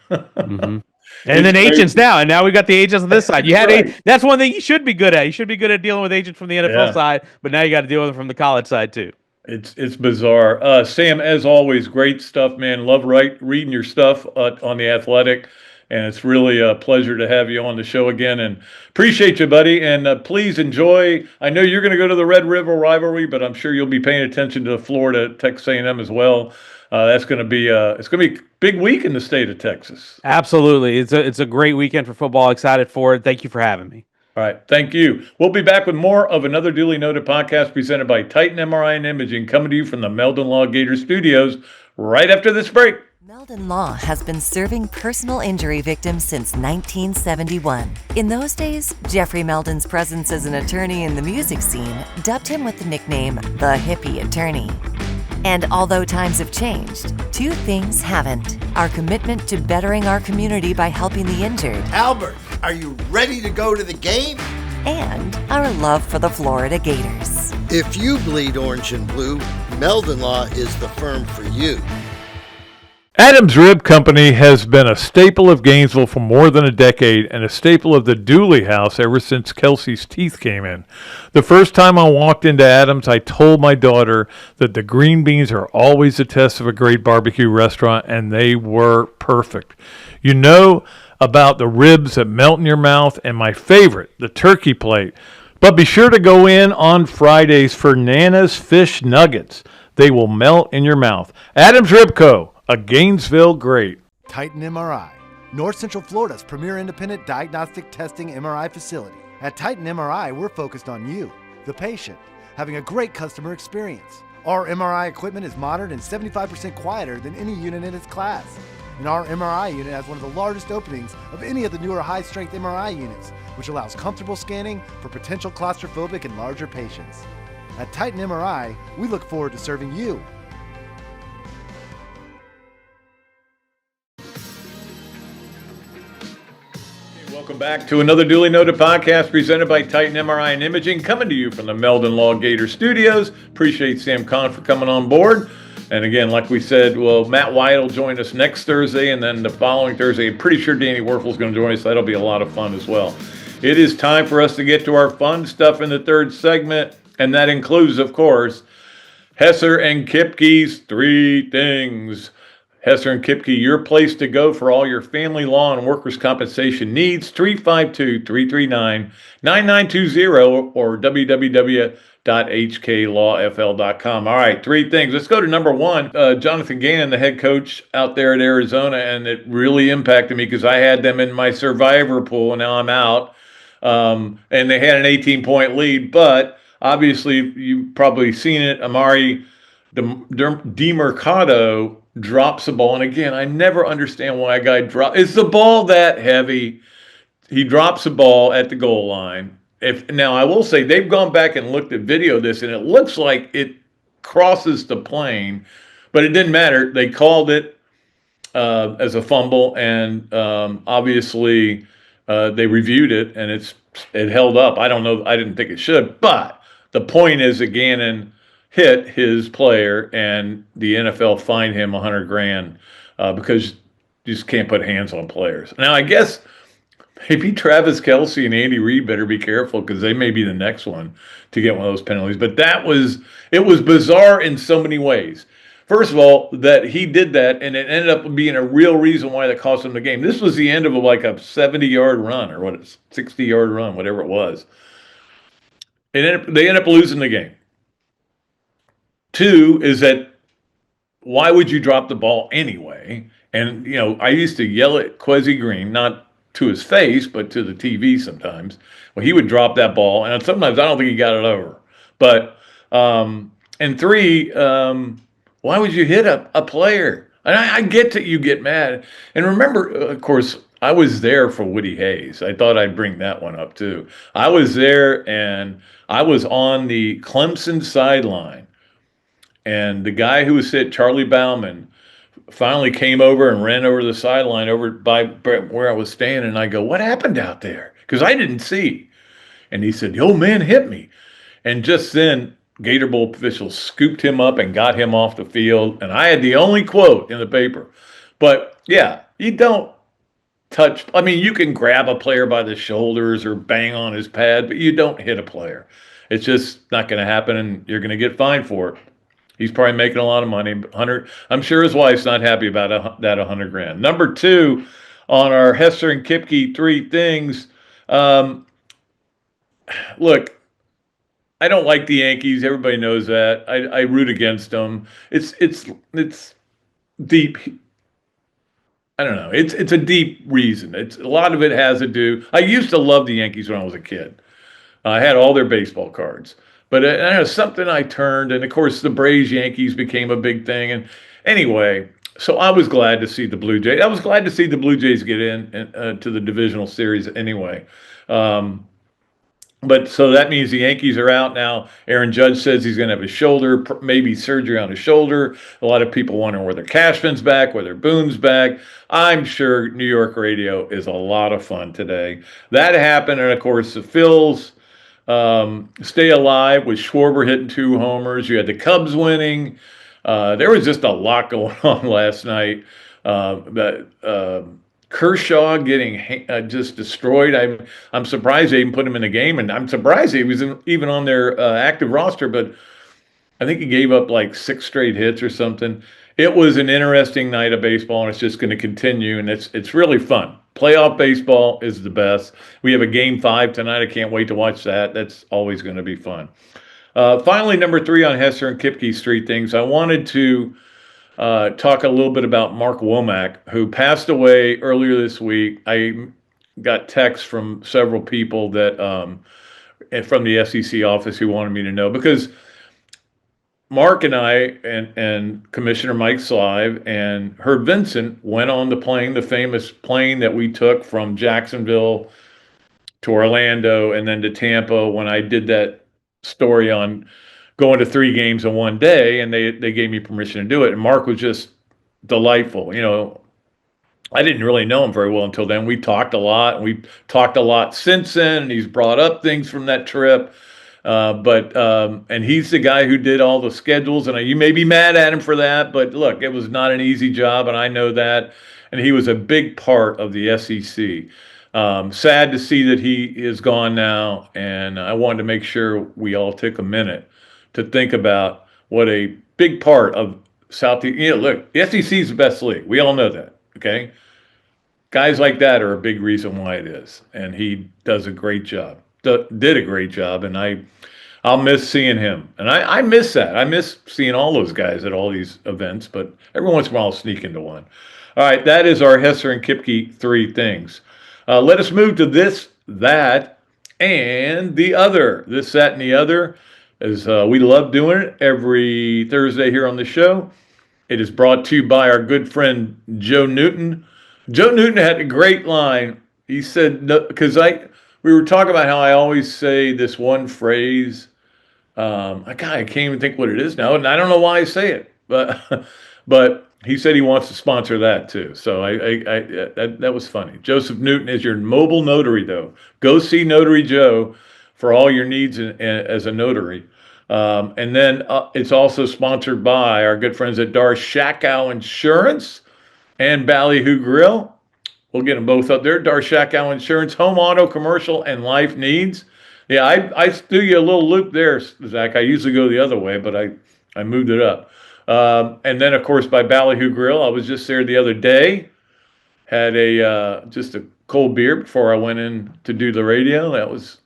And then agents now, and now we got the agents on this side. You had that's one thing you should be good at. You should be good at dealing with agents from the NFL side, but now you got to deal with them from the college side too. It's bizarre. Sam, as always, great stuff, man. Love reading your stuff on The Athletic, and it's really a pleasure to have you on the show again. And appreciate you, buddy. And please enjoy. I know you're going to go to the Red River rivalry, but I'm sure you'll be paying attention to Florida Texas A&M as well. That's going to be it's going to be a big week in the state of Texas. Absolutely. It's a great weekend for football. Excited for it. Thank you for having me. All right. Thank you. We'll be back with more of another Duly Noted podcast presented by Titan MRI and Imaging, coming to you from the Meldon Law Gator Studios right after this break. Meldon Law has been serving personal injury victims since 1971. In those days, Jeffrey Meldon's presence as an attorney in the music scene dubbed him with the nickname the Hippie Attorney. And although times have changed, two things haven't: our commitment to bettering our community by helping the injured. Albert, are you ready to go to the game? And our love for the Florida Gators. If you bleed orange and blue, Meldon Law is the firm for you. Adams Rib Company has been a staple of Gainesville for more than a decade and a staple of the Dooley house ever since Kelsey's teeth came in. The first time I walked into Adams, I told my daughter that the green beans are always a test of a great barbecue restaurant, and they were perfect. You know about the ribs that melt in your mouth, and my favorite, the turkey plate. But be sure to go in on Fridays for Nana's Fish Nuggets. They will melt in your mouth. Adams Rib Co., a Gainesville great. Titan MRI, North Central Florida's premier independent diagnostic testing MRI facility. At Titan MRI, we're focused on you, the patient, having a great customer experience. Our MRI equipment is modern and 75% quieter than any unit in its class. And our MRI unit has one of the largest openings of any of the newer high-strength MRI units, which allows comfortable scanning for potential claustrophobic and larger patients. At Titan MRI, we look forward to serving you. Welcome back to another Duly Noted podcast presented by Titan MRI and Imaging, coming to you from the Meldon Law Gator Studios. Appreciate Sam Kahn for coming on board. And again, like we said, well, Matt White will join us next Thursday, and then the following Thursday, I'm pretty sure Danny Werfel's going to join us. That'll be a lot of fun as well. It is time for us to get to our fun stuff in the third segment, and that includes, of course, Hesser and Kipke's Three Things. Hesser and Kipke, your place to go for all your family law and workers' compensation needs. 352-339-9920 or www.hklawfl.com. All right, three things. Let's go to number one. Jonathan Gannon, the head coach out there at Arizona, and it really impacted me because I had them in my survivor pool, and now I'm out. And they had an 18-point lead, but obviously you've probably seen it. Amari DeMercado drops the ball. And again, I never understand why a guy drops. Is the ball that heavy? He drops the ball at the goal line. Now, I will say they've gone back and looked at video of this, and it looks like it crosses the plane, but it didn't matter. They called it as a fumble, and obviously they reviewed it, and it held up. I don't know. I didn't think it should, but the point is that Gannon hit his player, and the NFL fined him $100,000 because you just can't put hands on players. Now, I guess maybe Travis Kelce and Andy Reid better be careful because they may be the next one to get one of those penalties. But it was bizarre in so many ways. First of all, that he did that, and it ended up being a real reason why that cost him the game. This was the end of like a 70-yard run or 60-yard run, whatever it was. They ended up losing the game. Two is that why would you drop the ball anyway? And, I used to yell at Kwesi Green, not to his face, but to the TV sometimes. Well, he would drop that ball, and sometimes I don't think he got it over. But, and three, why would you hit a player? And I get that you get mad. And remember, of course, I was there for Woody Hayes. I thought I'd bring that one up too. I was there, and I was on the Clemson sideline. And the guy who was hit, Charlie Bauman, finally came over and ran over the sideline over by where I was standing. And I go, what happened out there? Because I didn't see. And he said, the old man hit me. And just then, Gator Bowl officials scooped him up and got him off the field. And I had the only quote in the paper. But, yeah, you don't touch. I mean, you can grab a player by the shoulders or bang on his pad, but you don't hit a player. It's just not going to happen, and you're going to get fined for it. He's probably making a lot of money. I'm sure his wife's not happy about that $100,000. Number two, on our Hesser and Kipke three things. Look, I don't like the Yankees. Everybody knows that. I root against them. It's deep. I don't know. It's a deep reason. A lot of it has to do. I used to love the Yankees when I was a kid. I had all their baseball cards. But I know something I turned, and of course the Braves Yankees became a big thing. And anyway, so I was glad to see the Blue Jays. I was glad to see the Blue Jays get in to the divisional series anyway. But so that means the Yankees are out now. Aaron Judge says he's going to have a shoulder, maybe surgery on his shoulder. A lot of people wondering whether Cashman's back, whether Boone's back. I'm sure New York radio is a lot of fun today. That happened, and of course the Phils stay alive with Schwarber hitting 2 homers. You had the Cubs winning. There was just a lot going on last night. Kershaw getting just destroyed. I'm surprised they even put him in the game, and I'm surprised he was even on their active roster, but I think he gave up like 6 straight hits or something. It was an interesting night of baseball, and it's just going to continue, and it's really fun. Playoff baseball is the best. We have a Game 5 tonight. I can't wait to watch that. That's always going to be fun. Finally, number 3 on Hesser and Kipke's three things. I wanted to talk a little bit about Mark Womack, who passed away earlier this week. I got texts from several people that from the SEC office who wanted me to know, because Mark and I and Commissioner Mike Slive and Herb Vincent went on the plane, the famous plane that we took from Jacksonville to Orlando and then to Tampa, when I did that story on going to 3 games in one day, and they gave me permission to do it. And Mark was just delightful. I didn't really know him very well until then. We talked a lot, and we talked a lot since then, and he's brought up things from that trip. And he's the guy who did all the schedules, and you may be mad at him for that, but look, it was not an easy job, and I know that. And he was a big part of the SEC. Sad to see that he is gone now, and I wanted to make sure we all took a minute to think about what a big part of Southeast. Look, the SEC is the best league. We all know that. Okay, guys like that are a big reason why it is, and he does a great job. Did a great job, and I'll miss seeing him. And I miss that. I miss seeing all those guys at all these events, but every once in a while I'll sneak into one. All right, that is our Hesser and Kipke 3 things. Let us move to this, that, and the other. This, that, and the other. As we love doing it every Thursday here on the show. It is brought to you by our good friend Joe Newton. Joe Newton had a great line. He said, because we were talking about how I always say this one phrase. I can't even think what it is now, and I don't know why I say it, but he said he wants to sponsor that too. So that was funny. Joseph Newton is your mobile notary, though. Go see Notary Joe for all your needs as a notary. And then it's also sponsored by our good friends at Darshackow Insurance and Ballyhoo Grill. We'll get them both up there. Darshackow Insurance, home, auto, commercial, and life needs. Yeah, I threw you a little loop there, Zach. I usually go the other way, but I moved it up. And then, of course, by Ballyhoo Grill. I was just there the other day. Had just a cold beer before I went in to do the radio.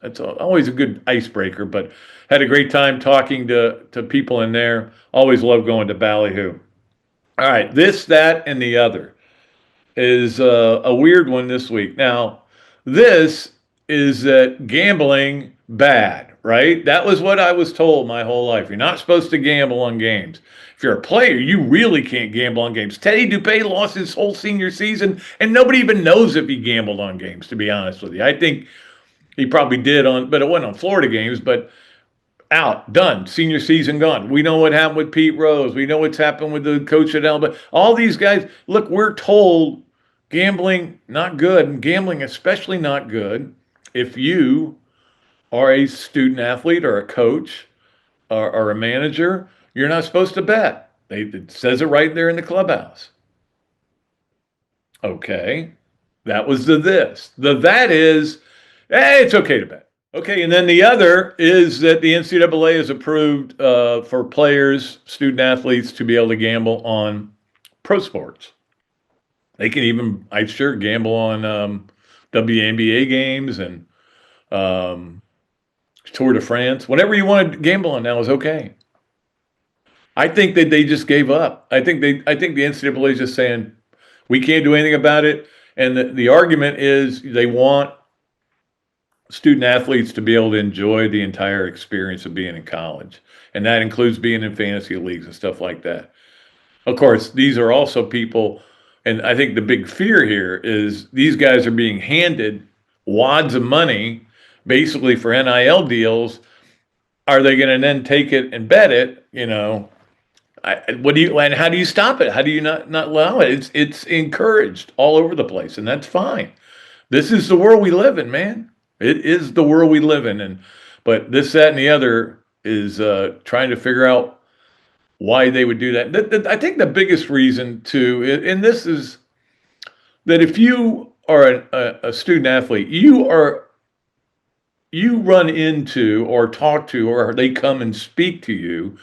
That's always a good icebreaker, but had a great time talking to people in there. Always love going to Ballyhoo. All right, this, that, and the other is a weird one this week. Now, this is that gambling bad, right? That was what I was told my whole life. You're not supposed to gamble on games. If you're a player, you really can't gamble on games. Teddy Dupay lost his whole senior season, and nobody even knows if he gambled on games, to be honest with you. I think he probably did but it wasn't on Florida games, but out, done, senior season gone. We know what happened with Pete Rose. We know what's happened with the coach at Alabama. All these guys, look, we're told gambling, not good, and gambling especially not good if you are a student athlete or a coach or a manager. You're not supposed to bet. It says it right there in the clubhouse. Okay, that was the this. The that is, it's okay to bet. Okay, and then the other is that the NCAA has approved for players, student athletes, to be able to gamble on pro sports. They can even, I'm sure, gamble on WNBA games and Tour de France. Whatever you want to gamble on now is okay. I think that they just gave up. I think the NCAA is just saying we can't do anything about it. And the argument is they want student athletes to be able to enjoy the entire experience of being in college. And that includes being in fantasy leagues and stuff like that. Of course, these are also people, and I think the big fear here is these guys are being handed wads of money basically for NIL deals. Are they going to then take it and bet it? And how do you stop it? How do you not allow it? It's encouraged all over the place, and that's fine. This is the world we live in, man. It is the world we live in. But this, that, and the other is trying to figure out why they would do that. I think the biggest reason too, and this is that if you are a student athlete, you run into or talk to, or they come and speak to you,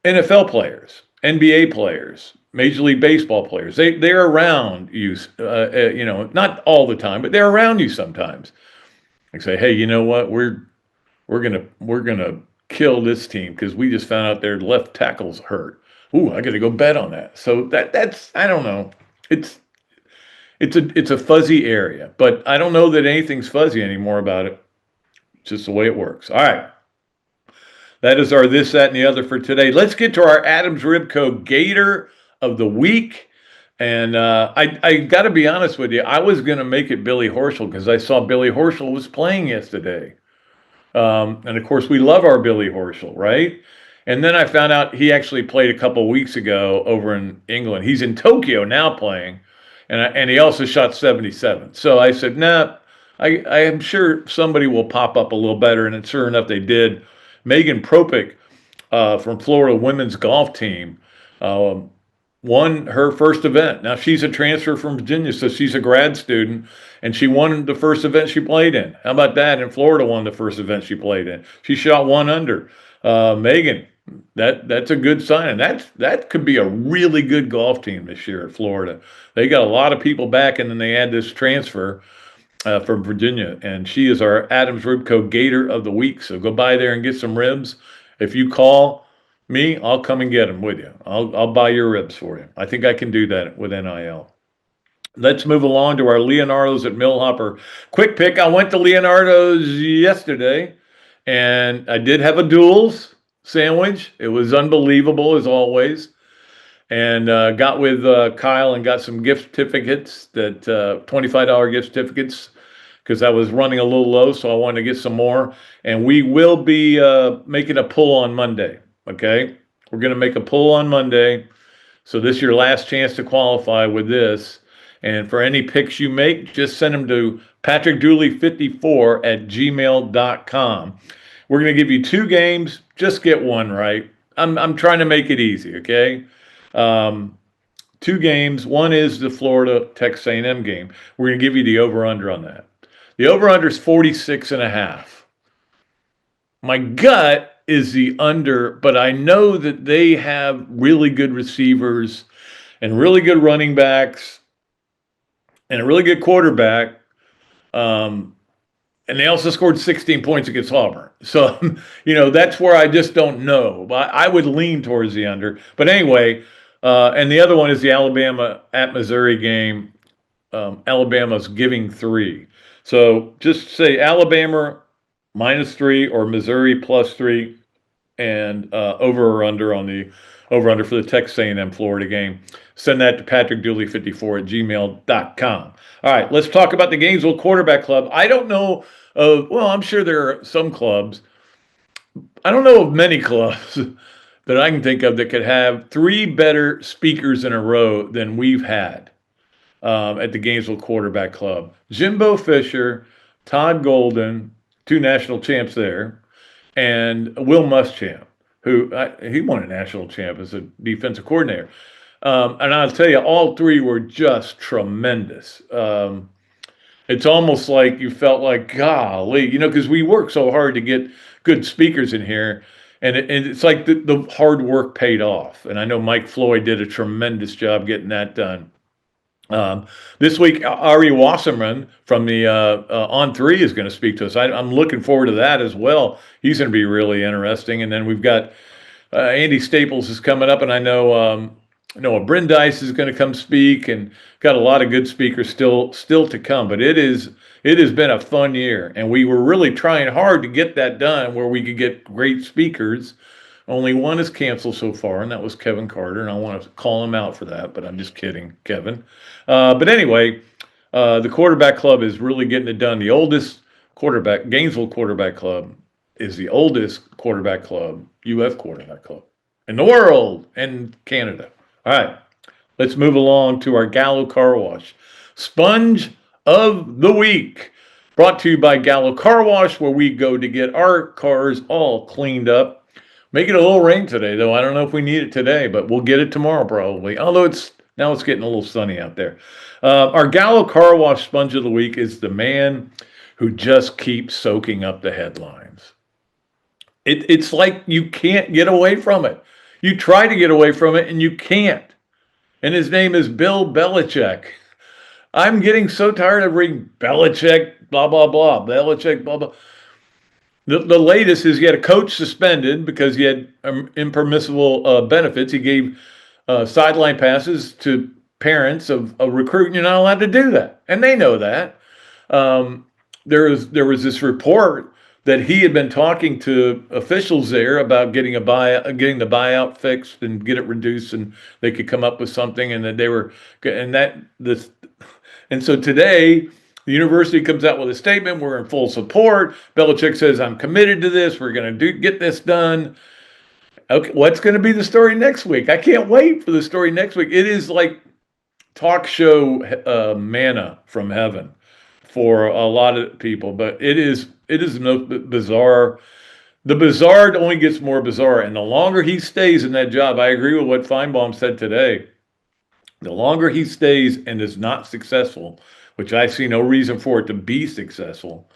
NFL players, NBA players, Major League Baseball players. They're around you, not all the time, but they're around you sometimes. They say, hey, you know what? We're gonna kill this team because we just found out their left tackle's hurt. Ooh, I got to go bet on that. So that's I don't know. It's a fuzzy area, but I don't know that anything's fuzzy anymore about it. It's just the way it works. All right. That is our this, that, and the other for today. Let's get to our Adams Ribco Gator of the week. And I got to be honest with you, I was going to make it Billy Horschel because I saw Billy Horschel was playing yesterday. And, of course, we love our Billy Horschel, right? And then I found out he actually played a couple of weeks ago over in England. He's in Tokyo now playing, and he also shot 77. So I said, nah, I am sure somebody will pop up a little better, and sure enough, they did. Megan Propick from Florida women's golf team won her first event. Now, she's a transfer from Virginia, so she's a grad student, and she won the first event she played in. How about that? And Florida won the first event she played in. She shot 1 under. Megan, that's a good sign, and that could be a really good golf team this year at Florida. They got a lot of people back, and then they had this transfer from Virginia, and she is our Adams Ribco Gator of the Week. So go by there and get some ribs. If you call me, I'll come and get them with you. I'll buy your ribs for you. I think I can do that with NIL. Let's move along to our Leonardo's at Millhopper. Quick pick. I went to Leonardo's yesterday, and I did have a duels sandwich. It was unbelievable as always. And got with Kyle and got some gift certificates, that $25 gift certificates, because I was running a little low, so I wanted to get some more. And we will be making a pull on Monday, okay? We're going to make a pull on Monday. So this is your last chance to qualify with this. And for any picks you make, just send them to patrickdooley54@gmail.com. We're going to give you 2 games. Just get one right. I'm trying to make it easy, okay? 2 games. One is the Florida Texas A&M game. We're going to give you the over-under on that. The over-under is 46.5. My gut is the under, but I know that they have really good receivers and really good running backs and a really good quarterback. And they also scored 16 points against Auburn. So, that's where I just don't know. But I would lean towards the under. But anyway, and the other one is the Alabama at Missouri game. Alabama's giving 3. So just say Alabama -3 or Missouri +3, and over or under on the over-under for the Texas A&M Florida game. Send that to patrickdooley54@gmail.com. All right, let's talk about the Gainesville Quarterback Club. I don't know of, well, I'm sure there are some clubs. I don't know of many clubs that I can think of that could have 3 better speakers in a row than we've had at the Gainesville Quarterback Club. Jimbo Fisher, Todd Golden, 2 national champs there, and Will Muschamp, who he won a national champ as a defensive coordinator. And I'll tell you, all 3 were just tremendous. It's almost like you felt like, golly, because we work so hard to get good speakers in here. And it's like the hard work paid off. And I know Mike Floyd did a tremendous job getting that done. This week, Ari Wasserman from the On3 is going to speak to us. I'm looking forward to that as well. He's going to be really interesting. And then we've got Andy Staples is coming up, and I know Noah Brandeis is going to come speak, and got a lot of good speakers still to come. But it has been a fun year, and we were really trying hard to get that done where we could get great speakers. Only one is canceled so far, and that was Kevin Carter, and I want to call him out for that, but I'm just kidding, Kevin. But anyway, the quarterback club is really getting it done. The oldest quarterback, Gainesville Quarterback Club, is the oldest quarterback club, UF quarterback club, in the world and Canada. All right, let's move along to our Gallo Car Wash. Sponge of the Week, brought to you by Gallo Car Wash, where we go to get our cars all cleaned up. Make it a little rain today, though. I don't know if we need it today, but we'll get it tomorrow probably. Although it's getting a little sunny out there. Our Gallo Car Wash Sponge of the Week is the man who just keeps soaking up the headlines. It's like you can't get away from it. You try to get away from it, and you can't. And his name is Bill Belichick. I'm getting so tired of reading Belichick, blah, blah, blah, Belichick, blah, blah. The latest is he had a coach suspended because he had impermissible benefits. He gave sideline passes to parents of a recruit. You're not allowed to do that, and they know that. There was this report that he had been talking to officials there about getting the buyout fixed and get it reduced, and they could come up with something, and that they were, and so today the university comes out with a statement. We're in full support. Belichick says, I'm committed to this. We're going to get this done. Okay, what's going to be the story next week? I can't wait for the story next week. It is like talk show manna from heaven for a lot of people, but it is the most bizarre. The bizarre only gets more bizarre, and the longer he stays in that job, I agree with what Feinbaum said today. The longer he stays and is not successful, which I see no reason for it to be successful,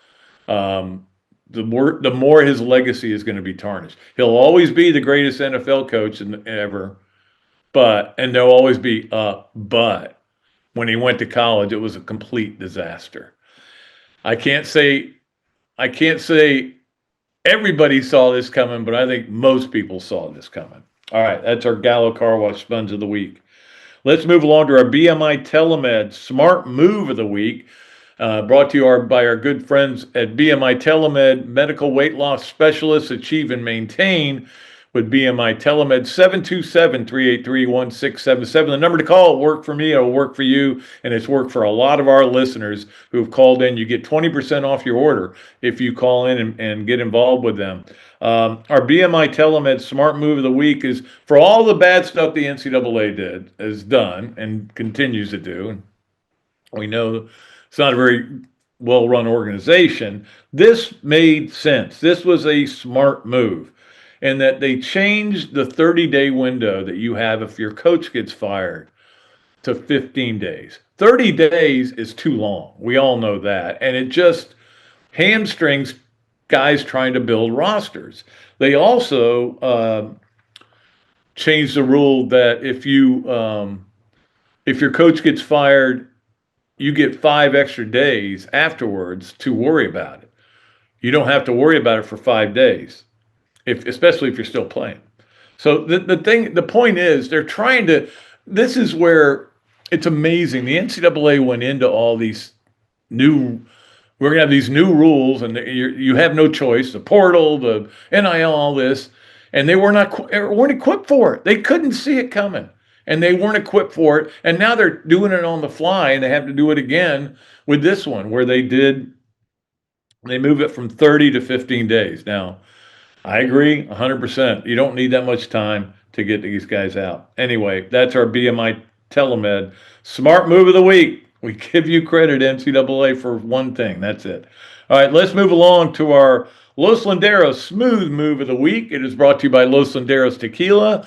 the more his legacy is going to be tarnished. He'll always be the greatest NFL coach ever, and there'll always be a but. When he went to college, it was a complete disaster. I can't say everybody saw this coming, but I think most people saw this coming. All right, that's our Gallo Car Wash Sponge of the Week. Let's move along to our BMI TeleMed Smart Move of the Week. Brought to you by our good friends at BMI TeleMed, medical weight loss specialists achieve and maintain with BMI TeleMed, 727-383-1677. The number to call, worked for me, it'll work for you, and it's worked for a lot of our listeners who've called in. You get 20% off your order if you call in and get involved with them. Our BMI TeleMed Smart Move of the Week is for all the bad stuff the NCAA has done, and continues to do. And we know it's not a very well-run organization. This made sense. This was a smart move. And that they changed the 30-day window that you have if your coach gets fired to 15 days. 30 days is too long. We all know that. And it just hamstrings guys trying to build rosters. They also changed the rule that if your coach gets fired, you get 5 extra days afterwards to worry about it. You don't have to worry about it for 5 days. Especially if you're still playing. So the point is they're trying to, this is where it's amazing. The NCAA went into all these we're going to have these new rules, and you have no choice, the portal, the NIL, all this, and they weren't equipped for it. They couldn't see it coming, and they weren't equipped for it, and now they're doing it on the fly, and they have to do it again with this one, where they move it from 30 to 15 days. Now, I agree 100%. You don't need that much time to get these guys out. Anyway, that's our BMI TeleMed Smart Move of the Week. We give you credit, NCAA, for one thing. That's it. All right, let's move along to our Los Landeros Smooth Move of the Week. It is brought to you by Los Landeros Tequila.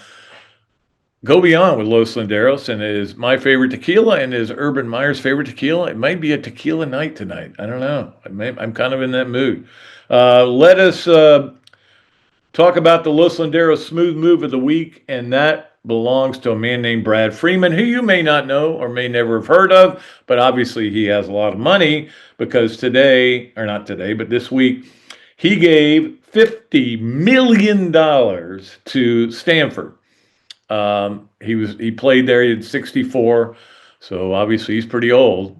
Go beyond with Los Landeros, and it is my favorite tequila and is Urban Meyer's favorite tequila. It might be a tequila night tonight. I don't know. I'm kind of in that mood. Let us talk about the Los Landeros Smooth Move of the Week, and that belongs to a man named Brad Freeman, who you may not know or may never have heard of, but obviously he has a lot of money because this week, he gave $50 million to Stanford. He played there, he had 64, so obviously he's pretty older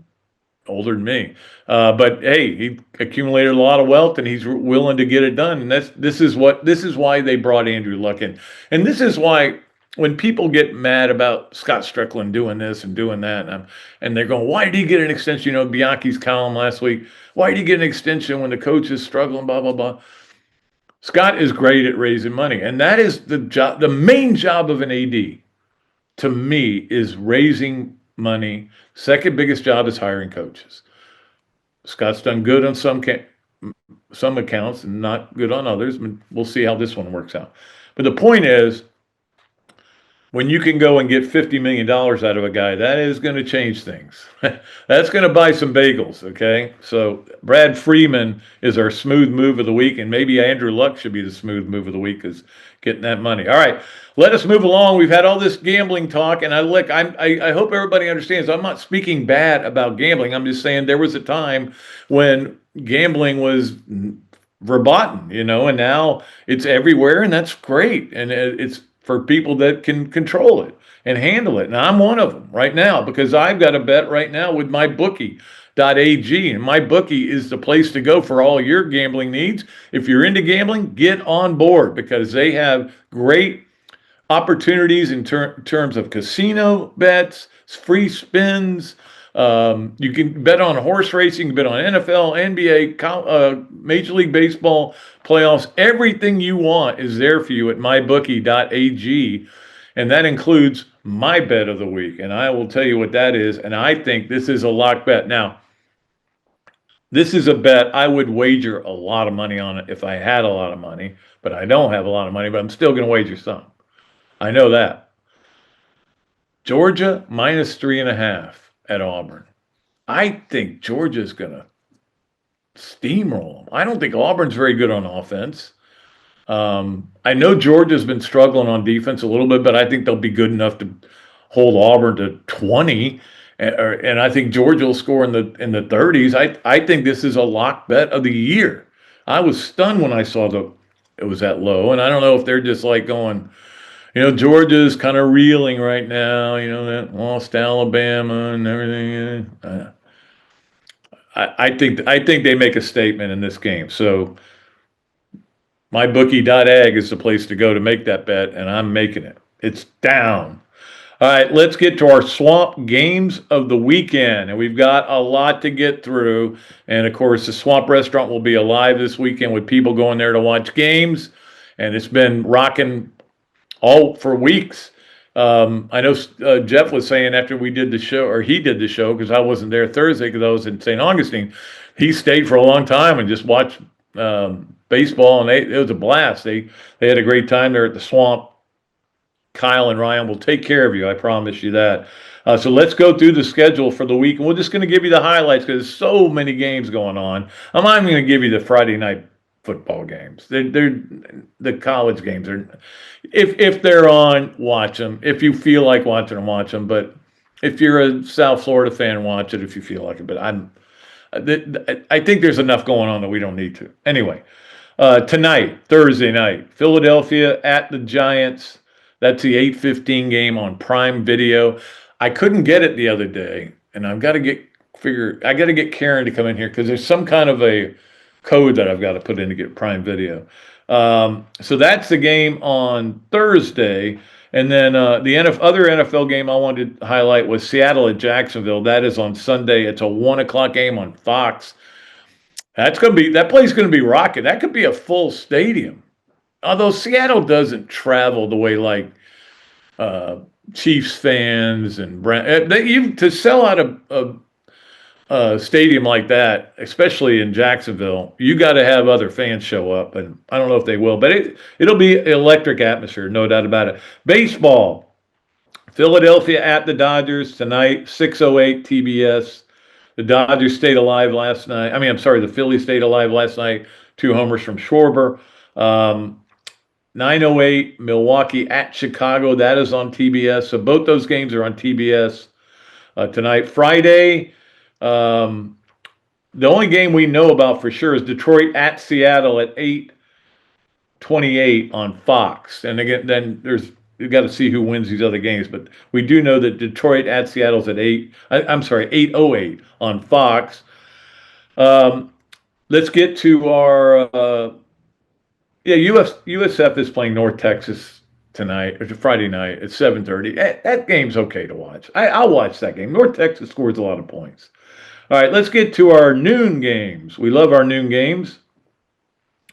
than me. But hey, he accumulated a lot of wealth, and he's willing to get it done. And this is why they brought Andrew Luck in. And this is why when people get mad about Scott Strickland doing this and doing that, and they're going, why did he get an extension? You know, Bianchi's column last week, why did he get an extension when the coach is struggling, blah, blah, blah. Scott is great at raising money. And that is the job. The main job of an AD, to me, is raising money. Second biggest job is hiring coaches. Scott's done good on some accounts and not good on others. We'll see how this one works out. But the point is, when you can go and get $50 million out of a guy, that is going to change things. That's going to buy some bagels, okay? So Brad Freeman is our smooth move of the week, and maybe Andrew Luck should be the smooth move of the week because getting that money. All right, let us move along. We've had all this gambling talk, and I hope everybody understands I'm not speaking bad about gambling. I'm just saying there was a time when gambling was verboten, and now it's everywhere, and that's great. And it's for people that can control it and handle it. And I'm one of them right now because I've got a bet right now with mybookie.ag. And MyBookie is the place to go for all your gambling needs. If you're into gambling, get on board because they have great opportunities in terms of casino bets, free spins, You can bet on horse racing, you can bet on NFL, NBA, Major League Baseball playoffs. Everything you want is there for you at mybookie.ag, and that includes my bet of the week. And I will tell you what that is, and I think this is a lock bet. Now, this is a bet I would wager a lot of money on it if I had a lot of money, but I don't have a lot of money, but I'm still going to wager some. I know that. Georgia -3.5 at Auburn. I think Georgia's going to steamroll them. I don't think Auburn's very good on offense. I know Georgia's been struggling on defense a little bit, but I think they'll be good enough to hold Auburn to 20. And I think Georgia will score in the 30s. I think this is a lock bet of the year. I was stunned when I saw it was that low, and I don't know if they're just like going, Georgia's kind of reeling right now. That lost to Alabama and everything. I think they make a statement in this game. So mybookie.ag is the place to go to make that bet, and I'm making it. It's down. All right, let's get to our Swamp Games of the weekend. And we've got a lot to get through. And, of course, the Swamp Restaurant will be alive this weekend with people going there to watch games. And it's been rocking all for weeks. I know Jeff was saying after we did the show, or he did the show, because I wasn't there Thursday because I was in St. Augustine, he stayed for a long time and just watched baseball, and it was a blast. They had a great time there at the Swamp. Kyle and Ryan will take care of you. I promise you that. So let's go through the schedule for the week. And we're just going to give you the highlights because there's so many games going on. I'm not even going to give you the Friday night football games. They're the college games. If they're on, watch them. If you feel like watching them, watch them. But if you're a South Florida fan, watch it if you feel like it. But I think there's enough going on that we don't need to. Anyway, tonight, Thursday night, Philadelphia at the Giants. That's the 8:15 game on Prime Video. I couldn't get it the other day, and I got to get Karen to come in here because there's some kind of a code that I've got to put in to get Prime Video. So that's the game on Thursday. And then the other NFL game I wanted to highlight was Seattle at Jacksonville. That is on Sunday. It's a 1:00 game on Fox. That play's going to be rocking. That could be a full stadium. Although Seattle doesn't travel the way like Chiefs fans and to sell out a stadium like that, especially in Jacksonville, you got to have other fans show up, and I don't know if they will, but it'll be an electric atmosphere, no doubt about it. Baseball, Philadelphia at the Dodgers tonight, 6:08 TBS. The Dodgers stayed alive last night. The Phillies stayed alive last night. 2 homers from Schwarber. 9:08 Milwaukee at Chicago. That is on TBS. So both those games are on TBS tonight. Friday, the only game we know about for sure is Detroit at Seattle at 8:28 on Fox. And again, then you've got to see who wins these other games. But we do know that Detroit at Seattle's at 8:08 on Fox. Let's get to our USF is playing North Texas tonight, or Friday night at 7:30. That game's okay to watch. I'll watch that game. North Texas scores a lot of points. All right, let's get to our noon games. We love our noon games.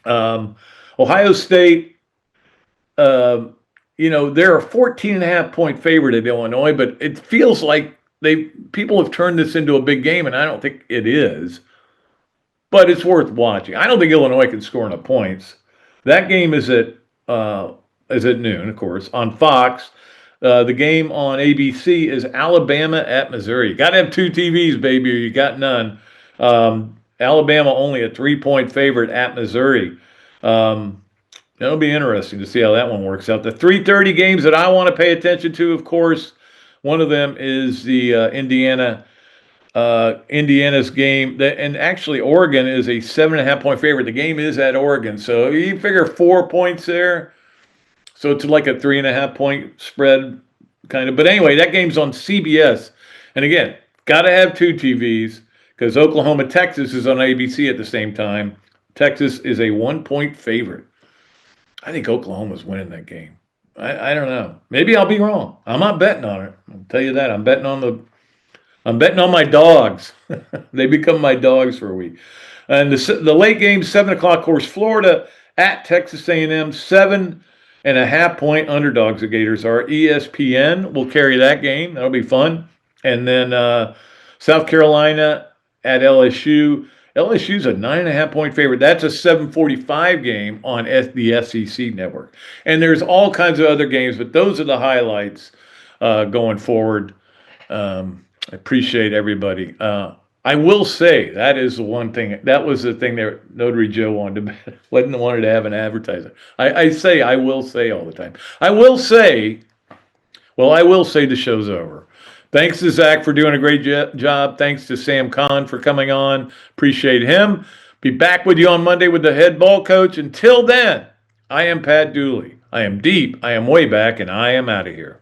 Ohio State, they're a 14.5-point favorite at Illinois, but it feels like people have turned this into a big game, and I don't think it is. But it's worth watching. I don't think Illinois can score enough points. That game is at noon, of course, on Fox. The game on ABC is Alabama at Missouri. You got to have 2 TVs, baby, or you got none. Alabama only a 3-point favorite at Missouri. It'll be interesting to see how that one works out. The 3:30 games that I want to pay attention to, of course, one of them is the Indiana's game, and actually Oregon is a 7.5-point favorite. The game is at Oregon, so you figure 4 points there. So it's like a 3.5-point spread, kind of. But anyway, that game's on CBS. And again, got to have 2 TVs because Oklahoma, Texas is on ABC at the same time. Texas is a 1-point favorite. I think Oklahoma's winning that game. I don't know. Maybe I'll be wrong. I'm not betting on it. I'll tell you that. I'm betting on I'm betting on my dogs. They become my dogs for a week. And the late game, 7 o'clock course, Florida at Texas A&M, 7.5-point underdogs. The Gators are. ESPN will carry that game. That'll be fun. And then South Carolina at LSU. LSU's a 9.5-point favorite. That's a 7:45 game on the SEC network. And there's all kinds of other games, but those are the highlights going forward. I appreciate everybody. I will say that is the one thing. That was the thing that Notary Joe wanted to have an advertiser. I will say all the time. I will say the show's over. Thanks to Zach for doing a great job. Thanks to Sam Kahn for coming on. Appreciate him. Be back with you on Monday with the head ball coach. Until then, I am Pat Dooley. I am deep, I am way back, and I am out of here.